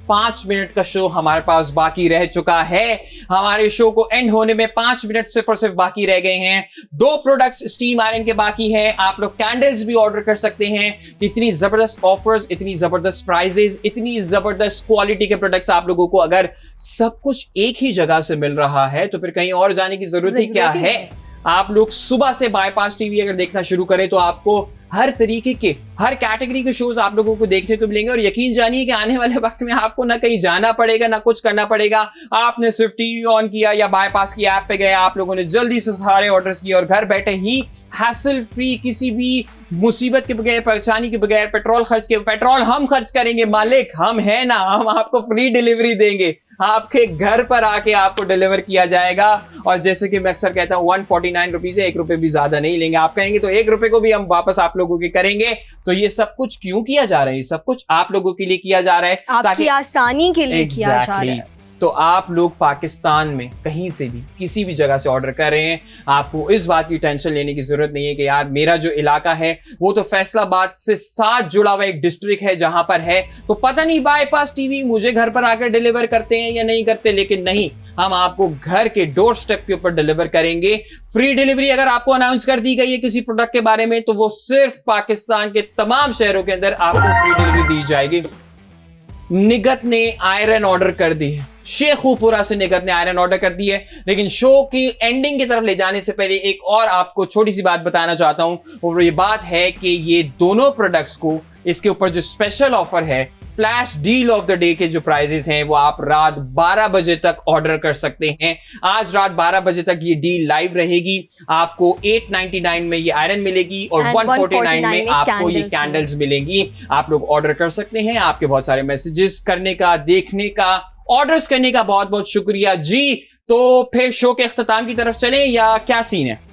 5 मिनट का शो हमारे पास बाकी रह चुका है। हमारे शो को एंड होने में 5 मिनट सिर्फ और सिर्फ बाकी रह गए हैं। 2 प्रोडक्ट्स स्टीम आयरन के बाकी हैं। आप लोग कैंडल्स भी ऑर्डर कर सकते हैं। इतनी जबरदस्त ऑफर्स, इतनी जबरदस्त प्राइजेस, इतनी जबरदस्त क्वालिटी के प्रोडक्ट्स आप लोगों को अगर सब कुछ एक ही जगह से मिल रहा है तो फिर कहीं और जाने की जरूरत ही क्या है। आप लोग सुबह से बाईपास टीवी अगर देखना शुरू करें तो आपको हर तरीके के, हर कैटेगरी के शोज आप लोगों को देखने को मिलेंगे। और यकीन जानिए कि आने वाले वक्त में आपको ना कहीं जाना पड़ेगा, ना कुछ करना पड़ेगा। आपने सिर्फ टीवी ऑन किया या बाईपास की ऐप पे गए, आप लोगों ने जल्दी से सारे ऑर्डर्स किए और घर बैठे ही हैसल फ्री, किसी भी मुसीबत के बगैर, परेशानी के बगैर, पेट्रोल हम खर्च करेंगे, मालिक हम है ना, हम आपको फ्री डिलीवरी देंगे, आपके घर पर आके आपको डिलीवर किया जाएगा। और जैसे कि मैं अक्सर कहता हूँ 149 रुपीज है, 1 रुपए भी ज्यादा नहीं लेंगे। आप कहेंगे तो 1 रुपए को भी हम वापस आप लोगों के करेंगे। तो ये सब कुछ क्यों किया जा रहा है? सब कुछ आप लोगों के लिए किया जा रहा है, आपकी आसानी के लिए किया जा रहा है। तो आप लोग पाकिस्तान में कहीं से भी किसी भी जगह से ऑर्डर कर रहे हैं, आपको इस बात की टेंशन लेने की जरूरत नहीं है कि यार मेरा जो इलाका है वो तो फैसलाबाद से साथ जुड़ा हुआ एक डिस्ट्रिक्ट है जहां पर है, तो पता नहीं बाईपास टीवी मुझे घर पर आकर डिलीवर करते हैं या नहीं करते। लेकिन नहीं, हम आपको घर के डोर स्टेप के ऊपर डिलीवर करेंगे। फ्री डिलीवरी अगर आपको अनाउंस कर दी गई है किसी प्रोडक्ट के बारे में तो वो सिर्फ पाकिस्तान के तमाम शहरों के अंदर आपको फ्री डिलीवरी दी जाएगी। निगत ने आयरन ऑर्डर कर दी है, शेखुपुरा से निगत ने आयरन ऑर्डर कर दी है। लेकिन शो की एंडिंग की तरफ ले जाने से पहले एक और आपको छोटी सी बात बताना चाहता हूं, और ये बात है कि ये दोनों प्रोडक्ट्स को, इसके ऊपर जो स्पेशल ऑफर है, flash deal of the day के जो प्राइजेस हैं वो आप रात 12 बजे तक ऑर्डर कर सकते हैं। आज रात 12 बजे तक ये डील लाइव रहेगी। आपको 899 में ये आयरन मिलेगी और 149 में आपको ये कैंडल्स मिलेंगी। आप लोग ऑर्डर कर सकते हैं। आपके बहुत सारे मैसेजेस करने का, देखने का, ऑर्डर्स करने का बहुत बहुत शुक्रिया जी। तो फिर शो के इख्तिताम की तरफ चलें या क्या सीन है?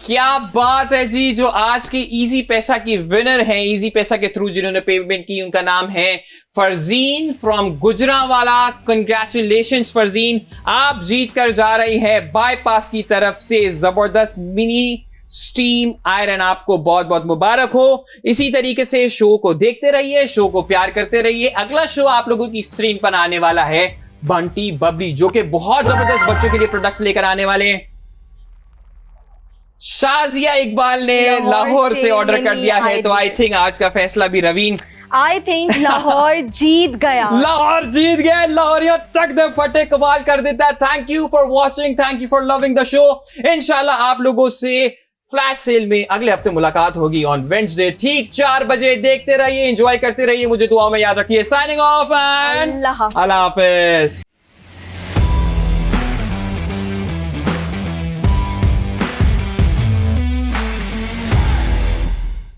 क्या बात है जी। जो आज की इजी पैसा की विनर है, इजी पैसा के थ्रू जिन्होंने पेमेंट की, उनका नाम है फरजीन फ्रॉम गुजरांवाला। कंग्रेचुलेशंस फरजीन, आप जीत कर जा रही है बाईपास की तरफ से जबरदस्त मिनी स्टीम आयरन। आपको बहुत बहुत मुबारक हो। इसी तरीके से शो को देखते रहिए, शो को प्यार करते रहिए। अगला शो आप लोगों की स्क्रीन पर आने वाला है बंटी बबली, जो कि बहुत जबरदस्त बच्चों के लिए प्रोडक्ट्स लेकर आने वाले हैं। शाजिया इकबाल ने लाहौर से ऑर्डर कर दिया है, तो आई थिंक आज का फैसला भी रवीन, आई थिंक लाहौर जीत गया। लाहौर जीत गया। लाहौरिया चक दे फटे कमाल कर देता है। Thank you for watching, thank you for loving the show. इंशाल्लाह आप लोगों से फ्लैश सेल में अगले हफ्ते मुलाकात होगी ऑन वेडनेसडे ठीक 4 बजे। देखते रहिए, एंजॉय करते रहिए, मुझे दुआ में याद रखिए। Signing off and Allah Hafiz.